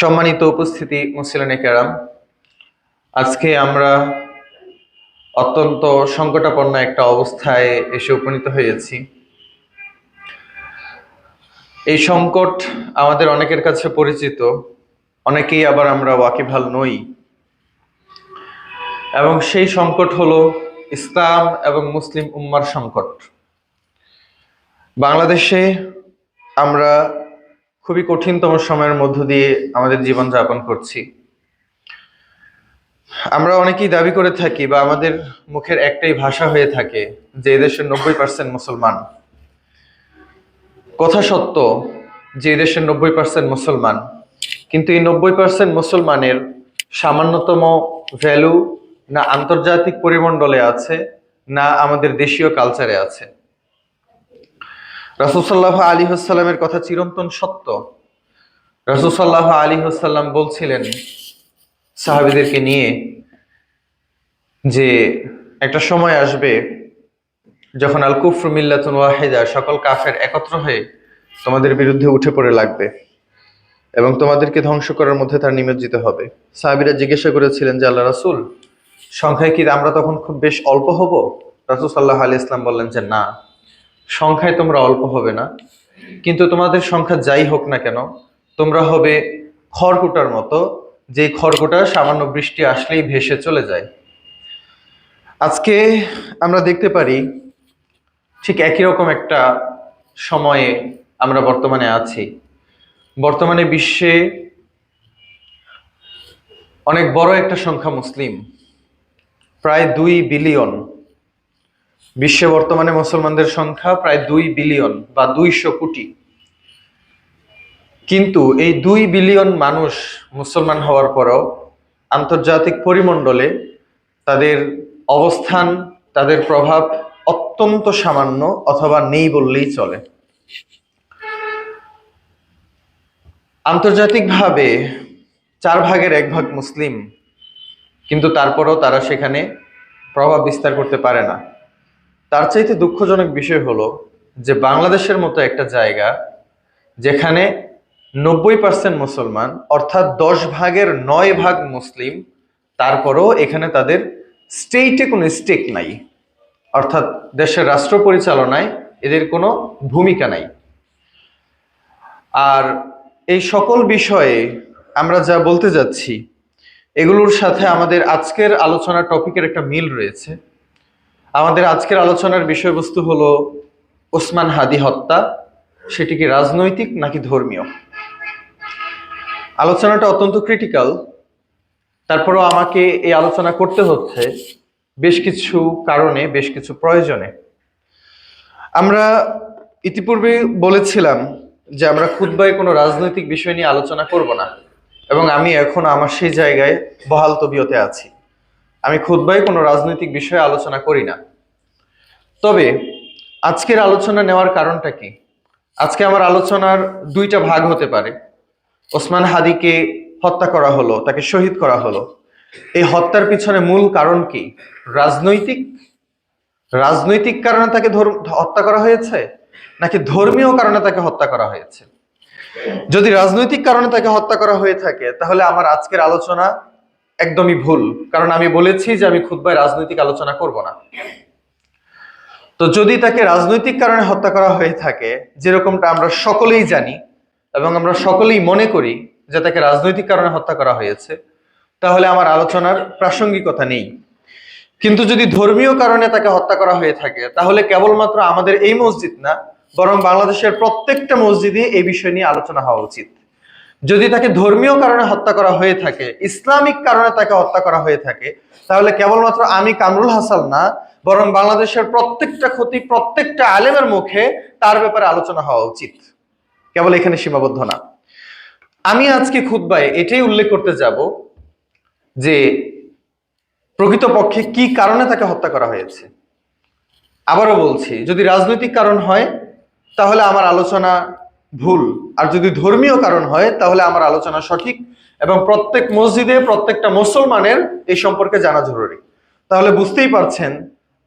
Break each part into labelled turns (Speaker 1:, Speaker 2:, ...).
Speaker 1: সম্মানিত উপস্থিতি মুসলিম কেরাম, আজকে আমরা অত্যন্ত সংকটাপন্ন একটা অবস্থায় এসে উপনীত হয়েছি। এই সংকট আমাদের অনেকের কাছে পরিচিত, অনেকেই আবার আমরা ওয়াকিবহাল নই। এবং সেই সংকট হলো ইসলাম এবং মুসলিম উম্মার সংকট। বাংলাদেশে আমরা খুবই কঠিনতম সময়ের মধ্য দিয়ে আমাদের জীবন যাপন করছি। আমরা অনেকেই দাবি করে থাকি বা আমাদের মুখের একটাই ভাষা হয়ে থাকে যে এদেশের 90% মুসলমান। কথা সত্য যে এদেশের 90% মুসলমান, কিন্তু এই 90% মুসলমানের সামান্যতম ভ্যালু না আন্তর্জাতিক পরিমণ্ডলে আছে, না আমাদের দেশীয় কালচারে আছে। রাসূল সাল্লাল্লাহু আলাইহি ওয়াসাল্লামের কথা চিরন্তন সত্য। রাসূল সাল্লাল্লাহু আলাইহি ওয়াসাল্লাম বলছিলেন সাহাবীদেরকে নিয়ে যে একটা সময় আসবে যখন আল কুফরু মিল্লাতুন ওয়াহিদা, সকল কাফের একত্র হয়ে তোমাদের বিরুদ্ধে উঠে পড়ে লাগবে এবং তোমাদেরকে ধ্বংস করার মধ্যে তার নিমজ্জিত হবে। সাহাবীরা জিজ্ঞাসা করেছিলেন যে আল্লাহ রাসূল, সংখ্যায় কি আমরা তখন খুব বেশ অল্প হব? রাসূল সাল্লাল্লাহু আলাইহি ওয়াসাল্লাম বললেন যে না, সংখ্যায় তোমরা অল্প হবে না, কিন্তু তোমাদের সংখ্যা যাই হোক না কেন তোমরা হবে খড়কুটার মতো, যে খড়কুটা সামান্য বৃষ্টি আসলেই ভেসে চলে যায়। আজকে আমরা দেখতে পারি ঠিক একই রকম একটা সময়ে আমরা বর্তমানে আছি। বর্তমানে বিশ্বে অনেক বড় একটা সংখ্যা মুসলিম, প্রায় 2 বিলিয়ন। বিশ্বে বর্তমানে মুসলমানদের সংখ্যা প্রায় 2 বিলিয়ন বা 200 কোটি। কিন্তু এই 2 বিলিয়ন মানুষ মুসলমান হওয়ার পরও আন্তর্জাতিক পরিমণ্ডলে তাদের অবস্থান, তাদের প্রভাব অত্যন্ত সামান্য অথবা নেই বললেই চলে। আন্তর্জাতিকভাবে 4 ভাগের 1 ভাগ মুসলিম, কিন্তু তারপরও তারা সেখানে প্রভাব বিস্তার করতে পারে না। তার চাইতে দুঃখজনক বিষয় হলো যে বাংলাদেশের মতো একটা জায়গা যেখানে 90% মুসলমান, অর্থাৎ 10 ভাগের 9 ভাগ মুসলিম, তারপরও এখানে তাদের স্টেটে কোনো স্টেক নাই, অর্থাৎ দেশের রাষ্ট্র পরিচালনায় এদের কোনো ভূমিকা নাই। আর এই সকল বিষয়ে আমরা যা বলতে যাচ্ছি এগুলোর সাথে আমাদের আজকের আলোচনার টপিকের একটা মিল রয়েছে। আমাদের আজকের আলোচনার বিষয়বস্তু হলো ওসমান হাদী হত্যা, সেটি কি রাজনৈতিক নাকি ধর্মীয়? আলোচনাটা অত্যন্ত ক্রিটিক্যাল, তারপরেও আমাকে এই আলোচনা করতে হচ্ছে বেশ কিছু কারণে, বেশ কিছু প্রয়োজনে। আমরা ইতিপূর্বে বলেছিলাম যে আমরা খুতবায় কোনো রাজনৈতিক বিষয় নিয়ে আলোচনা করব না, এবং আমি এখন আমার সেই জায়গায় বহাল তবিয়তে আছি। আমি খুতবায় কোনো রাজনৈতিক বিষয়ে আলোচনা করি না। তবে আজকের আলোচনা নেওয়ার কারণটা কি? আজকে আমার আলোচনার 2টা ভাগ হতে পারে। ওসমান হাদীকে হত্যা করা হলো, তাকে শহীদ করা হলো, এই হত্যার পিছনে মূল কারণ কি? রাজনৈতিক রাজনৈতিক কারণে তাকে হত্যা করা হয়েছে নাকি ধর্মীয় কারণে তাকে হত্যা করা হয়েছে? যদি রাজনৈতিক কারণে তাকে হত্যা করা হয়ে থাকে তাহলে আমার আজকের আলোচনা একদমই ভুল, কারণ আমি বলেছি যে আমি খুতবায় রাজনৈতিক আলোচনা করব না। তো যদি তাকে রাজনৈতিক কারণে হত্যা করা হয়ে থাকে, যেরকমটা আমরা সকলেই জানি এবং আমরা সকলেই মনে করি যে তাকে রাজনৈতিক কারণে হত্যা করা হয়েছে, তাহলে আমার আলোচনার প্রাসঙ্গিকতা নেই। কিন্তু যদি ধর্মীয় কারণে তাকে হত্যা করা হয়ে থাকে তাহলে কেবলমাত্র আমাদের এই মসজিদ না, বরং বাংলাদেশের প্রত্যেকটা মসজিদে এই বিষয় নিয়ে আলোচনা হওয়া উচিত। যদি তাকে ধর্মীয় কারণে হত্যা করা হয়ে থাকে, ইসলামিক কারণে তাকে হত্যা করা হয়ে থাকে, তাহলে কেবলমাত্র আমি কামরুল হাসান না, বরং বাংলাদেশের প্রত্যেকটা খতিব, প্রত্যেকটা আলেমের মুখে তার ব্যাপারে আলোচনা হওয়া উচিত, কেবল এখানে সীমাবদ্ধ না। আমি আজকে খুতবায় এটাই উল্লেখ করতে যাব যে প্রকৃতপক্ষে কি কারণে তাকে হত্যা করা হয়েছে। আবারও বলছি, যদি রাজনৈতিক কারণ হয় তাহলে আমার আলোচনা ভুল, আর যদি ধর্মীয় কারণ হয় তাহলে আমার আলোচনা সঠিক, এবং প্রত্যেক মসজিদে প্রত্যেকটা মুসলমানের এই সম্পর্কে জানা জরুরি। তাহলে বুঝতেই পারছেন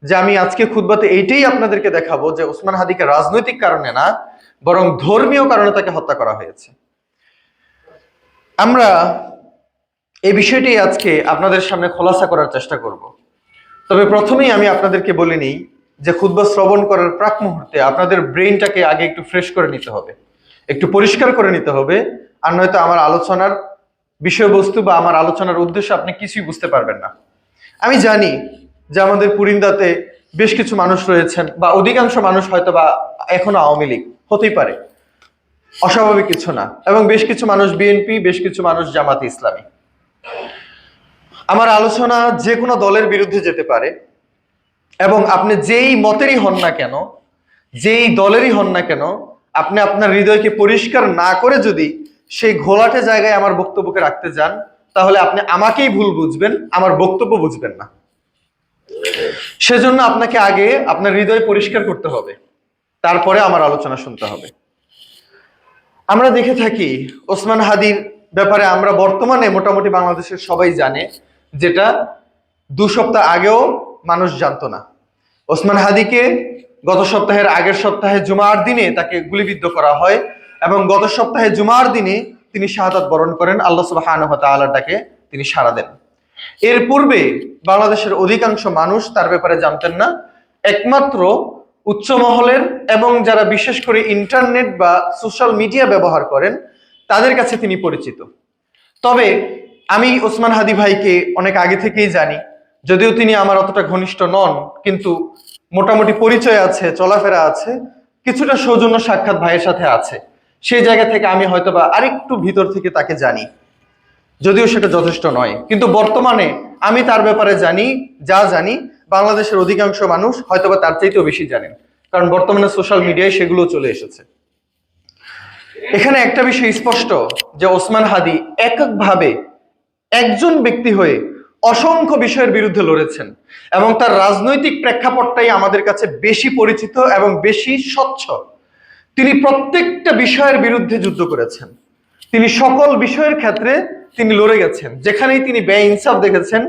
Speaker 1: যে আমি আজকে খুতবাতে এইটাই আপনাদেরকে দেখাবো যে ওসমান হাদীকে রাজনৈতিক কারণে না, বরং ধর্মীয় কারণে তাকে হত্যা করা হয়েছে। আমরা এই বিষয়টি আজকে আপনাদের সামনে খোলাসা করার চেষ্টা করব। তবে প্রথমেই আমি আপনাদেরকে বলে নিই যে খুতবা শ্রবণ করার প্রাক মুহূর্তে আপনাদের ব্রেইনটাকে আগে একটু ফ্রেশ করে নিতে হবে, একটু পরিষ্কার করে নিতে হবে, আর নয়তো আমার আলোচনার বিষয়বস্তু বা আমার আলোচনার উদ্দেশ্য আপনি কিছুই বুঝতে পারবেন না। আমি জানি যে আমাদের পুরিন্দাতে বেশ কিছু মানুষ রয়েছেন, বা অধিকাংশ মানুষ হয়তো বা এখনো আওয়ামী লীগ, হতেই পারে, অস্বাভাবিক কিছু না, এবং বেশ কিছু মানুষ বিএনপি, বেশ কিছু মানুষ জামাতে ইসলামী। আমার আলোচনা যে কোনো দলের বিরুদ্ধে যেতে পারে, এবং আপনি যেই মতেরই হন না কেন, যেই দলেরই হন না কেন, আপনি আপনার হৃদয়কে পরিষ্কার না করে যদি সেই ঘোলাটে জায়গায় আমার বক্তব্যকে রাখতে যান, তাহলে আপনি আমাকেই ভুল বুঝবেন, আমার বক্তব্য বুঝবেন না। সেজন্য আপনাকে আগে আপনার হৃদয় পরিষ্কার করতে হবে, তারপরে আমার আলোচনা শুনতে হবে। আমরা দেখে থাকি ওসমান হাদির ব্যাপারে, আমরা বর্তমানে মোটামুটি বাংলাদেশের সবাই জানে, যেটা 2 সপ্তাহ আগেও মানুষ জানতো না। ওসমান হাদিকে গত সপ্তাহের আগের সপ্তাহে জুমার দিনে তাকে গুলিবিদ্ধ করা হয়, এবং গত সপ্তাহে জুমার দিনে তিনি শাহাদাত বরণ করেন। আল্লাহ সুবহানাহু ওয়া তাআলার ডাকে তিনি সাড়া দেন। এর পূর্বে বাংলাদেশের অধিকাংশ মানুষ তার ব্যাপারে জানতেন না। একমাত্র উচ্চ মহলের এবং যারা বিশেষ করে ইন্টারনেট বা সোশ্যাল মিডিয়া ব্যবহার করেন তাদের কাছে তিনি পরিচিত। তবে আমি ওসমান হাদি ভাইকে অনেক আগে থেকেই জানি, যদিও তিনি আমার অতটা ঘনিষ্ঠ নন, কিন্তু মোটামুটি পরিচয় আছে, চলাফেরা আছে, কিছুটা সৌজন্য সাক্ষাৎ ভাইয়ের সাথে আছে। সেই জায়গা থেকে আমি হয়তোবা আরেকটু ভিতর থেকে তাকে জানি, যদিও সেটা যথেষ্ট নয়। কিন্তু বর্তমানে আমি তার ব্যাপারে জানি, যা জানি বাংলাদেশের অধিকাংশ মানুষ হয়তোবা তার চাইতেও বেশি জানেন, কারণ বর্তমানে সোশ্যাল মিডিয়ায় সেগুলো চলে এসেছে। এখানে একটা বিষয় স্পষ্ট যে ওসমান হাদি এককভাবে একজন ব্যক্তি হয়ে অসংখ্য বিষয়ের বিরুদ্ধে লড়েছেন, এবং তার রাজনৈতিক প্রেক্ষাপটটাই আমাদের কাছে বেশি পরিচিত এবং বেশি স্বচ্ছ। তিনি প্রত্যেকটা বিষয়ের বিরুদ্ধে যুদ্ধ করেছেন, তিনি সকল বিষয়ের ক্ষেত্রে তিনি লড়ে গেছেন। যেখানেই তিনি বেইনসাফ দেখেছেন,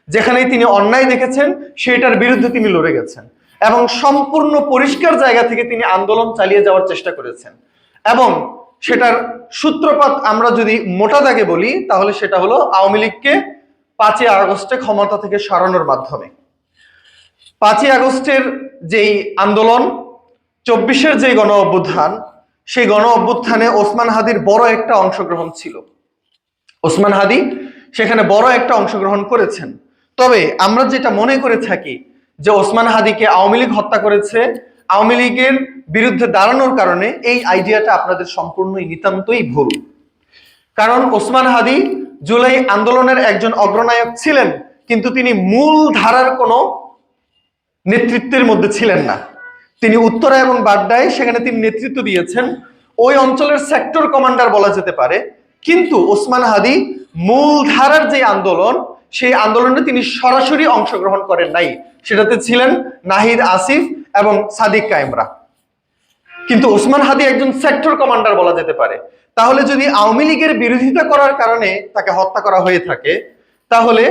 Speaker 1: যেখানেই তিনি অন্যায় দেখেছেন, সেটার বিরুদ্ধে তিনি লড়ে গেছেন, এবং সম্পূর্ণ পরিষ্কার জায়গা থেকে তিনি আন্দোলন চালিয়ে যাওয়ার চেষ্টা করেছেন। এবং সেটার সূত্রপাত আমরা যদি মোটা দাগে বলি, তাহলে সেটা হলো আওয়ামী লীগকে 5ই আগস্টে ক্ষমতা থেকে সরানোর মাধ্যমে। 5ই আগস্টের যেই আন্দোলন, 24-এর যে গণ অভ্যুত্থান, সেই গণ অভ্যুত্থানে ওসমান হাদির বড় একটা অংশগ্রহণ ছিল। ওসমান হাদি সেখানে বড় একটা অংশগ্রহণ করেছেন। তবে আমরা যেটা মনে করে থাকি যে ওসমান হাদিকে আওয়ামী লীগ হত্যা করেছে, আওয়ামী লীগের বিরুদ্ধে দাঁড়ানোর কারণে, এই আইডিয়াটা আপনাদের সম্পূর্ণই নিতান্তই ভুল। কারণ ওসমান হাদি জুলাই আন্দোলনের একজন অগ্রনায়ক ছিলেন, কিন্তু তিনি মূল ধারার কোনো নেতৃত্বের মধ্যে ছিলেন না। তিনি উত্তরা এবং বাড্ডায় সেখানে তিনি নেতৃত্ব দিয়েছেন, ওই অঞ্চলের সেক্টর কমান্ডার বলা যেতে পারে। কিন্তু ওসমান হাদি মূল ধারার যে আন্দোলন, সেই আন্দোলনে তিনি সরাসরি অংশগ্রহণ করেন নাই, সেটাতে ছিলেন নাহিদ আসিফ এবং সাদিক কায়েমরা। কিন্তু ওসমান হাদি একজন সেক্টর কমান্ডার বলা যেতে পারে। তাহলে যদি আওয়ামী লীগের বিরোধিতা করার কারণে তাকে হত্যা করা হয়ে থাকে, তাহলে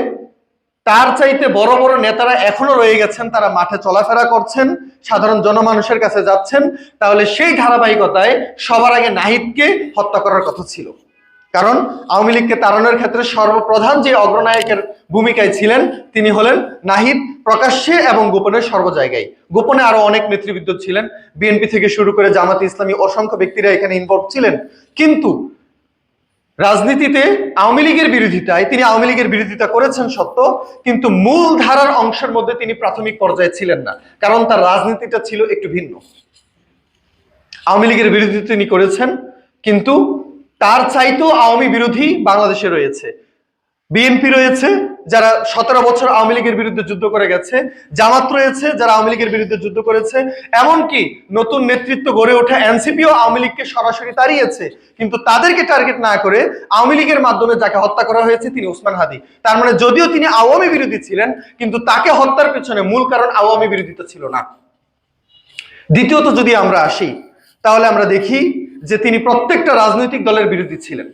Speaker 1: তার চাইতে বড় বড় নেতারা এখনো রয়ে গেছেন, তারা মাঠে চলাফেরা করছেন, সাধারণ জনমানুষের কাছে যাচ্ছেন। তাহলে সেই ধারাবাহিকতায় সবার আগে নাহিদকে হত্যা করার কথা ছিল, কারণ আওয়ামী লীগকে তাড়ানোর ক্ষেত্রে সর্বপ্রধান যে অগ্রনায়কের ভূমিকায় ছিলেন তিনি হলেন নাহিদ, প্রকাশ্যে এবং গোপনে সর্ব জায়গায়। গোপনে আরো অনেক নেতৃবৃন্দ ছিলেন, বিএনপি থেকে শুরু করে জামাতে ইসলামী অসংখ্য ব্যক্তিরা এখানে ইনভলভ ছিলেন। কিন্তু রাজনীতিতে আওয়ামী লীগের বিরোধিতায় তিনি আওয়ামী লীগের বিরোধিতা করেছেন সত্য, কিন্তু মূল ধারার অংশের মধ্যে তিনি প্রাথমিক পর্যায়ে ছিলেন না, কারণ তার রাজনীতিটা ছিল একটু ভিন্ন। আওয়ামী লীগের বিরোধিতা তিনি করেছেন, কিন্তু তার চাইতেও আওয়ামী বিরোধী বাংলাদেশে রয়েছে। বিএনপি রয়েছে যারা 17 বছর আওয়ামী লীগের বিরুদ্ধে যুদ্ধ করে গেছে, জামাত রয়েছে যারা আওয়ামী লীগের বিরুদ্ধে যুদ্ধ করেছে, এমনকি নতুন নেতৃত্ব গড়ে ওঠা এনসিপিও আওয়ামী লীগকে সরাসরি তাড়িয়েছে। কিন্তু তাদেরকে টার্গেট না করে আওয়ামী লীগের মাধ্যমে যাকে হত্যা করা হয়েছে তিনি ওসমান হাদি। তার মানে যদিও তিনি আওয়ামী বিরোধী ছিলেন, কিন্তু তাকে হত্যার পেছনে মূল কারণ আওয়ামী বিরোধিতা ছিল না। দ্বিতীয়ত যদি আমরা আসি, তাহলে আমরা দেখি যে তিনি প্রত্যেকটা রাজনৈতিক দলের বিরোধী ছিলেন।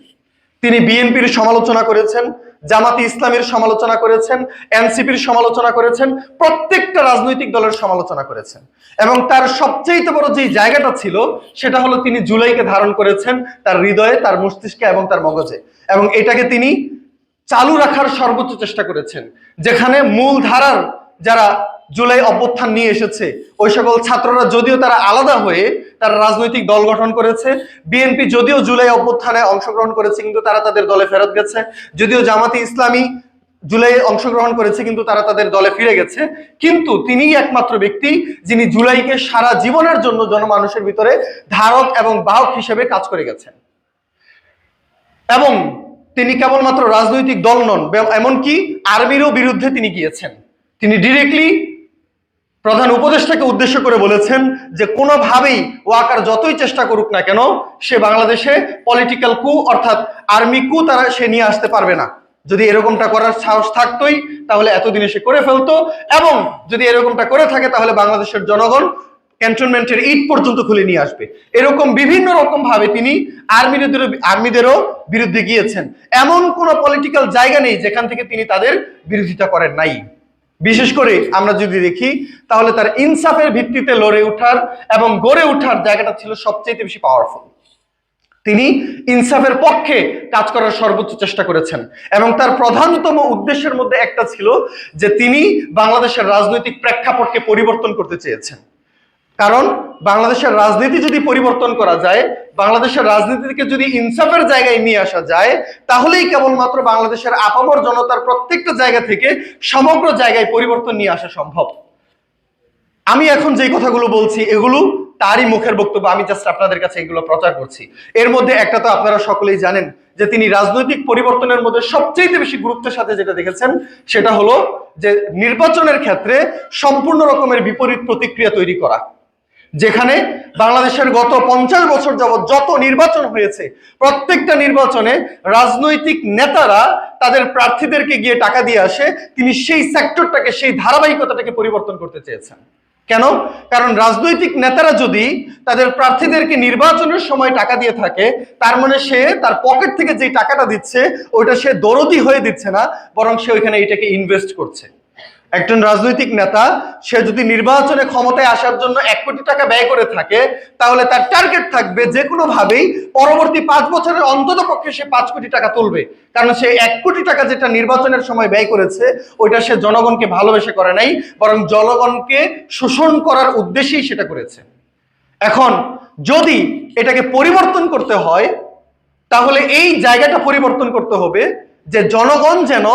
Speaker 1: তিনি বিএনপির সমালোচনা করেছেন, জামাতে ইসলামীর সমালোচনা করেছেন, এনসিপির সমালোচনা করেছেন, প্রত্যেকটা রাজনৈতিক দলের সমালোচনা করেছেন। এবং তার সবচেয়ে বড় যে জায়গাটা ছিল সেটা হলো তিনি জুলাইকে ধারণ করেছেন তার হৃদয়ে, তার মস্তিষ্কে এবং তার মগজে, এবং এটাকে তিনি চালু রাখার সর্বোচ্চ চেষ্টা করেছেন। যেখানে মূল ধারার যারা জুলাই অভ্যুত্থান নিয়ে এসেছে ওই সকল ছাত্ররা যদিও তারা আলাদা হয়ে তারা রাজনৈতিক দল গঠন করেছে, বিএনপি যদিও জুলাই অভ্যুত্থানে অংশগ্রহণ করেছে কিন্তু তারা তাদের দলে ফেরত গেছে, যদিও জামাতে ইসলামী জুলাই অংশগ্রহণ করেছে কিন্তু তারা তাদের দলে ফিরে গেছে, কিন্তু তিনিই একমাত্র ব্যক্তি যিনি জুলাইকে সারা জীবনের জন্য জনমানুষের ভিতরে ধারক এবং বাহক হিসেবে কাজ করে গেছেন। এবং তিনি কেবলমাত্র রাজনৈতিক দল নন, এমনকি আর্মিরও বিরুদ্ধে তিনি গিয়েছেন। তিনি ডিরেক্টলি প্রধান উপদেষ্টাকে উদ্দেশ্য করে বলেছেন যে কোনোভাবেই ওয়াকার যতই চেষ্টা করুক না কেন সে বাংলাদেশে পলিটিক্যাল কু অর্থাৎ আর্মি কু তারা সে নিয়ে আসতে পারবে না। যদি এরকমটা করার সাহস থাকতোই তাহলে এতদিনে সে করে ফেলতো, এবং যদি এরকমটা করে থাকে তাহলে বাংলাদেশের জনগণ ক্যান্টনমেন্টের ইট পর্যন্ত খুলে নিয়ে আসবে। এরকম বিভিন্ন রকম ভাবে তিনি আর্মিদেরও বিরুদ্ধে গিয়েছেন। এমন কোন পলিটিক্যাল জায়গা নেই যেখান থেকে তিনি তাদের বিরোধিতা করেন নাই। বিশেষ করে আমরা যদি দেখি তাহলে তার ইনসাফের ভিত্তিতে লড়ে ওঠার এবং গড়ে ওঠার জায়গাটা ছিল সবচেয়ে বেশি পাওয়ারফুল। তিনি ইনসাফের পক্ষে কাজ করার সর্বোচ্চ চেষ্টা করেছেন, এবং তার প্রধানতম উদ্দেশ্যের মধ্যে একটা ছিল যে তিনি বাংলাদেশের রাজনৈতিক প্রেক্ষাপটকে পরিবর্তন করতে চেয়েছেন। কারণ বাংলাদেশের রাজনীতি যদি পরিবর্তন করা যায়, বাংলাদেশের রাজনীতিকে যদি ইনসাফের জায়গায় নিয়ে আসা যায়, তাহলেই কেবলমাত্র বাংলাদেশের আপামর জনতার প্রত্যেকটা জায়গা থেকে সমগ্র জায়গায় পরিবর্তন নিয়ে আসা সম্ভব। আমি এখন যে কথাগুলো বলছি এগুলো তারই মুখের বক্তব্য, আমি জাস্ট আপনাদের কাছে এগুলো প্রচার করছি। এর মধ্যে একটা তো আপনারা সকলেই জানেন যে তিনি রাজনৈতিক পরিবর্তনের মধ্যে সবচেয়ে বেশি গুরুত্বের সাথে যেটা দেখেছেন সেটা হলো যে নির্বাচনের ক্ষেত্রে সম্পূর্ণ রকমের বিপরীত প্রতিক্রিয়া তৈরি করা। যেখানে বাংলাদেশের গত 50 বছর যাবত যত নির্বাচন হয়েছে প্রত্যেকটা নির্বাচনে রাজনৈতিক নেতারা তাদের প্রার্থীদেরকে গিয়ে টাকা দিয়ে আসে, তিনি সেই সেক্টরটাকে, সেই ধারাবাহিকতাটাকে পরিবর্তন করতে চেয়েছেন। কেন? কারণ রাজনৈতিক নেতারা যদি তাদের প্রার্থীদেরকে নির্বাচনের সময় টাকা দিয়ে থাকে তার মানে সে তার পকেট থেকে যে টাকাটা দিচ্ছে ওইটা সে দরদি হয়ে দিচ্ছে না, বরং সে ওইখানে এটাকে ইনভেস্ট করছে। একজন রাজনৈতিক নেতা সে যদি নির্বাচনে ক্ষমতায় আসার জন্য 1 কোটি টাকা ব্যয় করে থাকে তাহলে তার টার্গেট থাকবে যে কোনো ভাবেই পরবর্তী 5 বছরের অন্তত পক্ষে সে 5 কোটি টাকা তুলবে। কারণ সে 1 কোটি টাকা যেটা নির্বাচনের সময় ব্যয় করেছে ওইটা সে জনগণকে ভালোবেসে করে নাই, বরং জনগণকে শোষণ করার উদ্দেশ্যেই সেটা করেছে। এখন যদি এটাকে পরিবর্তন করতে হয় তাহলে এই জায়গাটা পরিবর্তন করতে হবে যে জনগণ যেন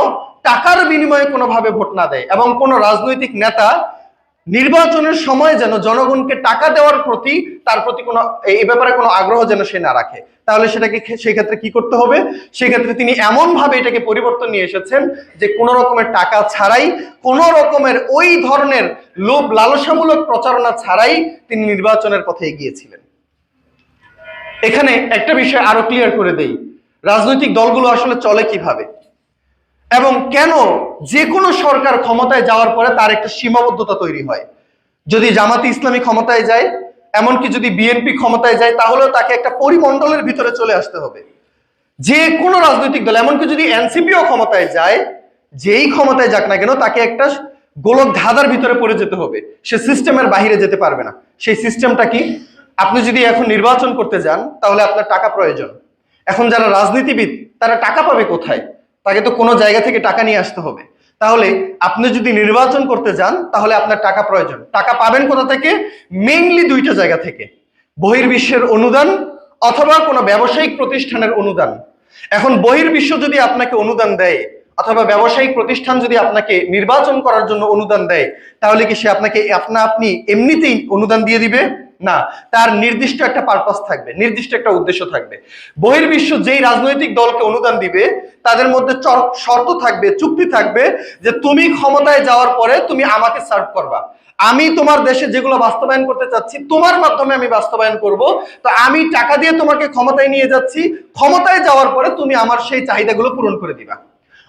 Speaker 1: টাকার বিনিময়ে কোনোভাবে ভোট না দেয়, এবং কোন রাজনৈতিক নেতা নির্বাচনের সময় যেন জনগণকে টাকা দেওয়ার প্রতি তার প্রতি কোনো এই ব্যাপারে কোনো আগ্রহ যেন সে না রাখে। তাহলে সেটাকে সেই ক্ষেত্রে কি করতে হবে? সেই ক্ষেত্রে তিনি এমন ভাবে এটাকে পরিবর্তন নিয়ে এসেছেন যে কোনো রকমের টাকা ছাড়াই, কোনো রকমের ওই ধরনের লোভ লালসামূলক প্রচারণা ছাড়াই তিনি নির্বাচনের পথে এগিয়েছিলেন। এখানে একটা বিষয় আরো ক্লিয়ার করে দেই, রাজনৈতিক দলগুলো আসলে চলে কিভাবে এবং কেন যে কোনো সরকার ক্ষমতায় যাওয়ার পরে তার একটা সীমাবদ্ধতা তৈরি হয়। যদি জামাতে ইসলামী ক্ষমতায় যায়, এমনকি যদি বিএনপি ক্ষমতায় যায়, তাহলেও তাকে একটা পরিমণ্ডলের ভিতরে চলে আসতে হবে। যে কোনো রাজনৈতিক দল, এমনকি যদি এনসিপিও ক্ষমতায় যায়, যেই ক্ষমতায় যাক না কেন তাকে একটা গোলক ধাঁধার ভিতরে পড়ে যেতে হবে, সে সিস্টেমের বাইরে যেতে পারবে না। সেই সিস্টেমটা কি? আপনি যদি এখন নির্বাচন করতে যান তাহলে আপনার টাকা প্রয়োজন। এখন যারা রাজনীতিবিদ তারা টাকা পাবে কোথায়? তাকে তো কোনো জায়গা থেকে টাকা নিয়ে আসতে হবে। তাহলে আপনি যদি নির্বাচন করতে যান তাহলে আপনার টাকা প্রয়োজন। টাকা পাবেন কোথা থেকে? মেইনলি 2টা জায়গা থেকে, বহির্বিশ্বের অনুদান অথবা কোনো ব্যবসায়িক প্রতিষ্ঠানের অনুদান। এখন বহির্বিশ্ব যদি আপনাকে অনুদান দেয় অথবা ব্যবসায়িক প্রতিষ্ঠান যদি আপনাকে নির্বাচন করার জন্য অনুদান দেয়, তাহলে কি সে আপনাকে আপনি এমনিতেই অনুদান দিয়ে দিবে? না, তার নির্দিষ্ট একটা পারপাস থাকবে, নির্দিষ্ট একটা উদ্দেশ্য থাকবে। বহির্বিশ্ব যেই রাজনৈতিক দলকে অনুদান দিবে তাদের মধ্যে শর্ত থাকবে, চুক্তি থাকবে যে তুমি ক্ষমতায় যাওয়ার পরে তুমি আমাকে সার্ভ করবা, আমি তোমার দেশে যেগুলো বাস্তবায়ন করতে চাচ্ছি তোমার মাধ্যমে আমি বাস্তবায়ন করব, তো আমি টাকা দিয়ে তোমাকে ক্ষমতায় নিয়ে যাচ্ছি, ক্ষমতায় যাওয়ার পরে তুমি আমার সেই চাহিদাগুলো পূরণ করে দিবা।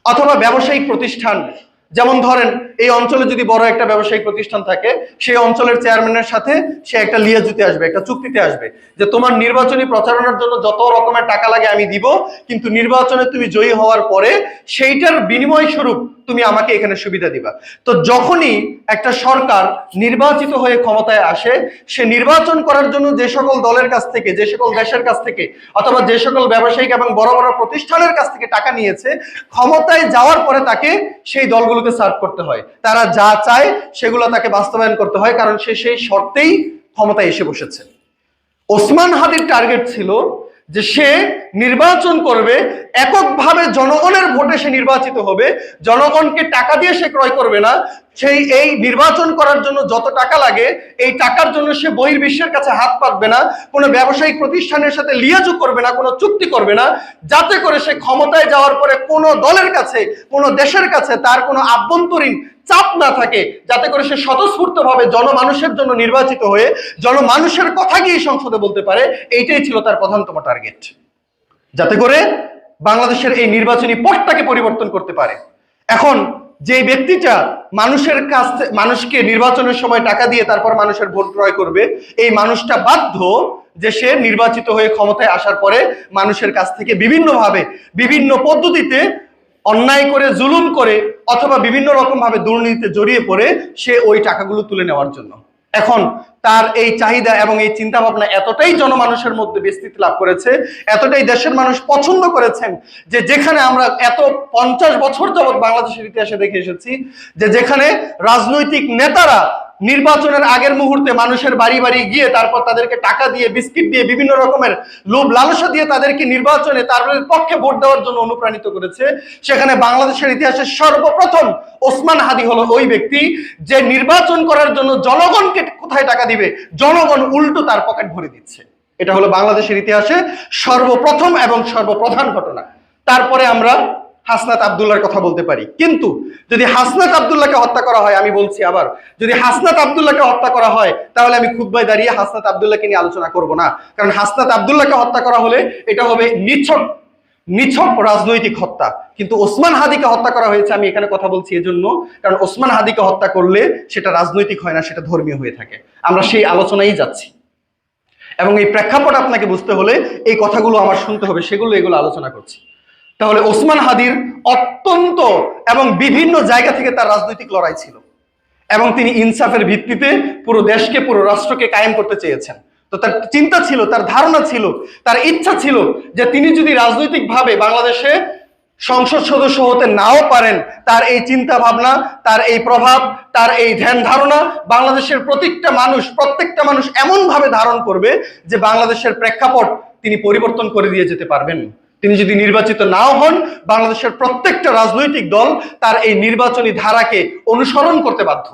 Speaker 1: অথবা ব্যবসায়িক প্রতিষ্ঠান, যেমন ধরেন এই অঞ্চলে যদি বড় একটা ব্যবসায়িক প্রতিষ্ঠান থাকে, সেই অঞ্চলের চেয়ারম্যানের সাথে সে একটা লিয়াজুতে আসবে, একটা চুক্তিতে আসবে যে তোমার নির্বাচনী প্রচারণার জন্য যত রকমের টাকা লাগে আমি দিব, কিন্তু নির্বাচনে তুমি জয়ী হওয়ার পরে সেইটার বিনিময় স্বরূপ তুমি আমাকে এখানে সুবিধা দিবা। তো যখনই একটা সরকার নির্বাচিত হয়ে ক্ষমতায় আসে, সে নির্বাচন করার জন্য যে সকল দলের কাছ থেকে, যে সকল দেশের কাছ থেকে, অথবা যে সকল ব্যবসায়িক এবং বড় বড় প্রতিষ্ঠানের কাছ থেকে টাকা নিয়েছে, ক্ষমতায় যাওয়ার পরে তাকে সেই দলগুলোকে সার্ভ করতে হয়। তারা যা চায় সেগুলো তাকে বাস্তবায়ন করতে হয়, কারণ সে সেই শর্তেই ক্ষমতায় এসে বসেছে। ওসমান হাদির টার্গেট ছিল যে সে নির্বাচন করবে, এককভাবে জনগণের ভোটে সে নির্বাচিত হবে, জনগণকে টাকা দিয়ে সে ক্রয় করবে না। সেই এই নির্বাচন করার জন্য যত টাকা লাগে, এই টাকার জন্য সে বহির্বিশ্বের কাছে হাত পাতবে না, কোনো ব্যবসায়িক প্রতিষ্ঠানের সাথে লিয়াজু করবে না, কোনো চুক্তি করবে না, যাতে করে সে ক্ষমতায় যাওয়ার পরে কোনো দলের কাছে, কোনো দেশের কাছে তার কোনো আভ্যন্তরীণ চাপ না থাকে, যাতে করে সে স্বতঃস্ফূর্তভাবে জনমানুষের জন্য নির্বাচিত হয়ে জনমানুষের কথা গিয়ে সংসদে বলতে পারে। এইটাই ছিল তার প্রধানতম টার্গেট, যাতে করে বাংলাদেশের এই নির্বাচনী পথটাকে পরিবর্তন করতে পারে। এখন যে ব্যক্তিটা মানুষের কাছ থেকে, মানুষকে নির্বাচনের সময় টাকা দিয়ে তারপর মানুষের ভোট ক্রয় করবে, এই মানুষটা বাধ্য যে সে নির্বাচিত হয়ে ক্ষমতায় আসার পরে মানুষের কাছ থেকে বিভিন্নভাবে, বিভিন্ন পদ্ধতিতে অন্যায় করে, জুলুম করে, অথবা বিভিন্ন রকম ভাবে দুর্নীতিতে জড়িয়ে পড়ে সে ওই টাকাগুলো তুলে নেওয়ার জন্য। এখন তার এই চাহিদা এবং এই চিন্তা ভাবনা এতটাই জনমানুষের মধ্যে বিস্তৃতি লাভ করেছে, এতটাই দেশের মানুষ পছন্দ করেছেন, যে যেখানে আমরা এত 50 বছর যাবৎ বাংলাদেশের ইতিহাসে দেখে এসেছি যে যেখানে রাজনৈতিক নেতারা নির্বাচনের আগের মুহূর্তে মানুষের বাড়ি বাড়ি গিয়ে তারপর তাদেরকে টাকা দিয়ে, বিস্কিট দিয়ে, বিভিন্ন রকমের লোভ লালসা দিয়ে তাদেরকে নির্বাচনে তাদের পক্ষে ভোট দেওয়ার জন্য অনুপ্রাণিত করেছে, সেখানে বাংলাদেশের ইতিহাসে সর্বপ্রথম ওসমান হাদি হলো ওই ব্যক্তি যে নির্বাচন করার জন্য জনগণকে কোথায় টাকা দিবে, জনগণ উল্টো তার পকেট ভরে দিচ্ছে। এটা হলো বাংলাদেশের ইতিহাসে সর্বপ্রথম এবং সর্বপ্রধান ঘটনা। তারপরে আমরা হাসনাত আব্দুল্লাহর কথা বলতে পারি, কিন্তু যদি হাসনাত আব্দুল্লাহকে হত্যা করা হয়, আমি বলছি আবার, যদি হাসনাত আব্দুল্লাহকে হত্যা করা হয়, তাহলে আমি খুতবায় দাঁড়িয়ে হাসনাত আব্দুল্লাহকে নিয়ে আলোচনা করব না, কারণ হাসনাত আব্দুল্লাহকে হত্যা করা হলে এটা হবে নিছক রাজনৈতিক হত্যা। কিন্তু ওসমান হাদিকে হত্যা করা হয়েছে, আমি এখানে কথা বলছি এজন্য কারণ ওসমান হাদিকে হত্যা করলে সেটা রাজনৈতিক হয় না, সেটা ধর্মীয় হয়ে থাকে। আমরা সেই আলোচনায় যাচ্ছি, এবং এই প্রেক্ষাপট আপনাকে বুঝতে হলে এই কথাগুলো আমার শুনতে হবে, এগুলো আলোচনা করছি। তাহলে ওসমান হাদির অত্যন্ত এবং বিভিন্ন জায়গা থেকে তার রাজনৈতিক লড়াই ছিল, এবং তিনি ইনসাফের ভিত্তিতে পুরো দেশকে, পুরো রাষ্ট্রকে কায়েম করতে চেয়েছেন। তো তার চিন্তা ছিল, তার ধারণা ছিল, তার ইচ্ছা ছিল যে তিনি যদি রাজনৈতিকভাবে বাংলাদেশে সংসদ সদস্য হতে নাও পারেন, তার এই চিন্তা ভাবনা, তার এই প্রভাব, তার এই ধ্যান ধারণা বাংলাদেশের প্রত্যেকটা মানুষ এমন ভাবে ধারণ করবে যে বাংলাদেশের প্রেক্ষাপট তিনি পরিবর্তন করে দিয়ে যেতে পারবেন। তিনি যদি নির্বাচিত নাও হন, বাংলাদেশের প্রত্যেকটা রাজনৈতিক দল তার এই নির্বাচনী ধারাকে অনুসরণ করতে বাধ্য,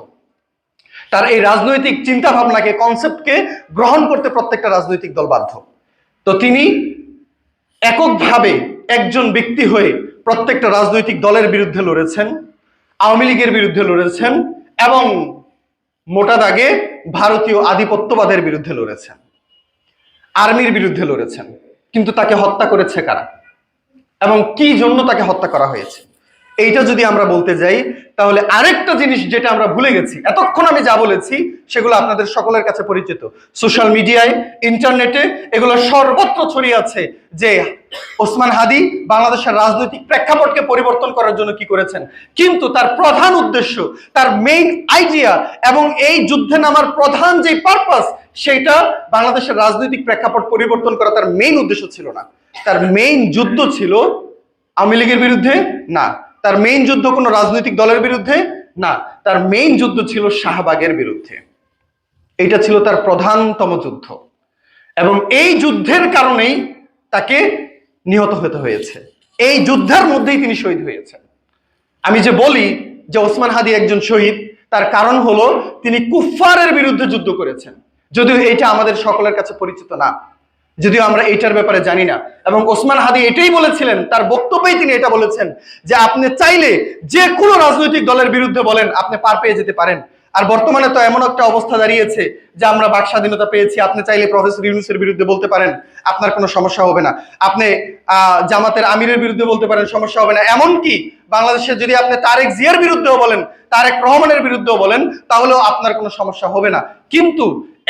Speaker 1: তার এই রাজনৈতিক চিন্তা ভাবনাকে, কনসেপ্টকে গ্রহণ করতে প্রত্যেকটা রাজনৈতিক দল বাধ্য। তো তিনি এককভাবে একজন ব্যক্তি হয়ে প্রত্যেকটা রাজনৈতিক দলের বিরুদ্ধে লড়েছেন, আওয়ামী লীগের বিরুদ্ধে লড়েছেন, এবং মোটা দাগে ভারতীয় আধিপত্যবাদের বিরুদ্ধে লড়েছেন, আর্মির বিরুদ্ধে লড়েছেন। কিন্তু তাকে হত্যা করেছে কারা এবং কি জন্য তাকে হত্যা করা হয়েছে, এইটা যদি আমরা বলতে যাই, তাহলে আরেকটা জিনিস যেটা আমরা ভুলে গেছি, এতক্ষণ আমি যা বলেছি সেগুলো আপনাদের সকলের কাছে পরিচিত, সোশ্যাল মিডিয়ায়, ইন্টারনেটে এগুলো সর্বত্র ছড়িয়ে আছে যে ওসমান হাদি বাংলাদেশের রাজনৈতিক প্রেক্ষাপটকে পরিবর্তন করার জন্য কি করেছেন। কিন্তু তার প্রধান উদ্দেশ্য, তার মেইন আইডিয়া এবং এই যুদ্ধে নামার প্রধান যে পারপাস, সেটা বাংলাদেশের রাজনৈতিক প্রেক্ষাপট পরিবর্তন করা তার মেইন উদ্দেশ্য ছিল না। তার মেইন যুদ্ধ ছিল আওয়ামী লীগের বিরুদ্ধে না, তার মেইন যুদ্ধ কোনো রাজনৈতিক দলের বিরুদ্ধে না, তার মেইন যুদ্ধ ছিল শাহবাগের বিরুদ্ধে। এইটা ছিল তার প্রধানতম যুদ্ধ, এবং এই যুদ্ধের কারণেই তাকে নিহত হতে হয়েছে, এই যুদ্ধের মধ্যেই তিনি শহীদ হয়েছেন। আমি যে বলি যে ওসমান হাদি একজন শহীদ, তার কারণ হলো তিনি কুফফারের বিরুদ্ধে যুদ্ধ করেছেন, যদিও এটা আমাদের সকলের কাছে পরিচিত না, যদিও আমরা এইটার ব্যাপারে জানি না। এবং ওসমান হাদি এটাই বলেছিলেন, তার বক্তব্যেই তিনি এটা বলেছেন যে আপনি চাইলে যে কোনো রাজনৈতিক দলের বিরুদ্ধে বলেন, আপনি পার পেয়ে যেতে পারেন। আর বর্তমানে তো এমন একটা অবস্থা দাঁড়িয়েছে যে আমরা বাক স্বাধীনতা পেয়েছি, আপনি চাইলে প্রফেসর ইউনূসের বিরুদ্ধে বলতে পারেন, আপনার কোনো সমস্যা হবে না। আপনি জামাতের আমিরের বিরুদ্ধে বলতে পারেন, সমস্যা হবে না। এমনকি বাংলাদেশে যদি আপনি তারেক জিয়ার বিরুদ্ধেও বলেন, তারেক রহমানের বিরুদ্ধেও বলেন, তাহলেও আপনার কোনো সমস্যা হবে না। কিন্তু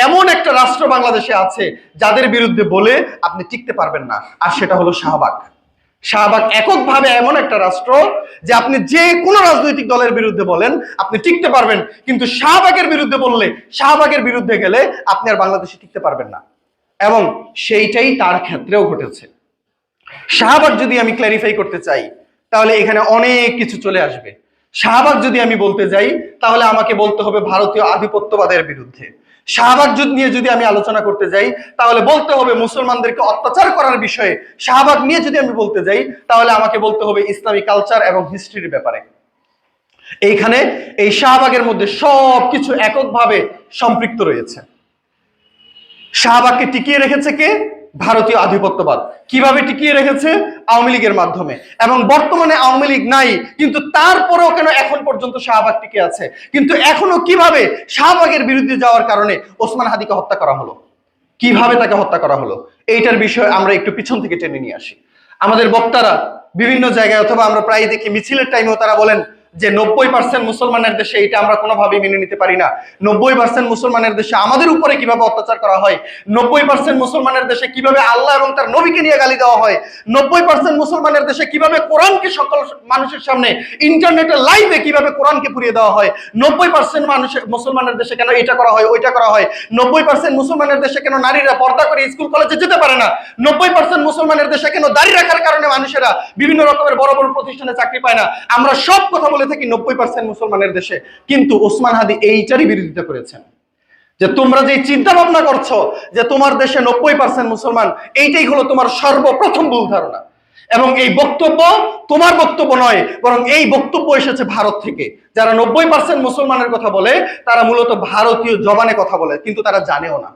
Speaker 1: এমন একটা রাষ্ট্র বাংলাদেশে আছে যাদের বিরুদ্ধে বলে আপনি টিকতে পারবেন না, আর সেটা হলো শাহবাগ। শাহবাগ এককভাবে এমন একটা রাষ্ট্র যে আপনি যে কোনো রাজনৈতিক দলের বিরুদ্ধে বলেন আপনি টিকতে পারবেন, কিন্তু শাহবাগের বিরুদ্ধে বললে, শাহবাগের বিরুদ্ধে গেলে আপনি আর বাংলাদেশে টিকতে পারবেন না। এবং সেইটাই তার ক্ষেত্রেও ঘটেছে। শাহবাগ যদি আমি ক্ল্যারিফাই করতে চাই তাহলে এখানে অনেক কিছু চলে আসবে। শাহবাগ যদি আমি বলতে যাই তাহলে আমাকে বলতে হবে ভারতীয় আধিপত্যবাদের বিরুদ্ধে। শাহবাগ নিয়ে যদি আমি আলোচনা করতে যাই তাহলে বলতে হবে মুসলমানদেরকে অত্যাচার করার বিষয়ে। শাহবাগ নিয়ে যদি আমি বলতে যাই তাহলে আমাকে বলতে হবে ইসলামী কালচার এবং হিস্ট্রির ব্যাপারে। এইখানে এই শাহবাগের মধ্যে সবকিছু এককভাবে সম্পৃক্ত রয়েছে। শাহবাগকে টিকিয়ে রেখেছে কে? ভারতীয় আধিপত্যবাদ। কিভাবে টিকিয়ে রেখেছে? আওয়ামী লীগের মাধ্যমে। এবং বর্তমানে আওয়ামী লীগ নাই, কিন্তু তারপরেও কেন এখন পর্যন্ত শাহবাগ টিকে আছে? কিন্তু এখনো কিভাবে শাহবাগের বিরুদ্ধে যাওয়ার কারণে ওসমান হাদিকে হত্যা করা হলো, কিভাবে তাকে হত্যা করা হলো, এইটার বিষয়ে আমরা একটু পিছন থেকে টেনে নিয়ে আসি। আমাদের বক্তারা বিভিন্ন জায়গায় অথবা আমরা প্রায় দেখি মিছিলের টাইমেও তারা বলেন যে 90% মুসলমানের দেশে এটা আমরা কোনোভাবেই মেনে নিতে পারি না। 90% মুসলমানের দেশে আমাদের উপরে কিভাবে অত্যাচার করা হয়, 90% মুসলমানের দেশে কিভাবে আল্লাহ এবং তার নবীকে নিয়ে গালি দেওয়া হয়, 90% মুসলমানের দেশে কিভাবে কোরআনকে সকল মানুষের সামনে ইন্টারনেটে লাইভে কিভাবে কোরআনকে পুড়িয়ে দেওয়া হয়, 90% মানুষের মুসলমানের দেশে কেন এটা করা হয় ওইটা করা হয়, 90% মুসলমানের দেশে কেন নারীরা পর্দা করে স্কুল কলেজে যেতে পারে না, 90% মুসলমানের দেশে কেন দাড়ি রাখার কারণে মানুষেরা বিভিন্ন রকমের বড় বড় প্রতিষ্ঠানে চাকরি পায় না। আমরা সব কথা বলে থাকি 90% মুসলমানের দেশে, কিন্তু ওসমান হাদি এইটারই বিরোধিতা করেছেন যে তোমরা যে চিন্তা ভাবনা করছো যে তোমার দেশে 90% মুসলমান, এইটাই হলো তোমার সর্বপ্রথম ভুল ধারণা। এবং এই বক্তব্য তোমার বক্তব্য নয়, বরং এই বক্তব্য এসেছে ভারত থেকে। যারা 90% মুসলমানের কথা বলে তারা মূলত ভারতীয় জবানে কথা বলে, কিন্তু তারা জানেও না।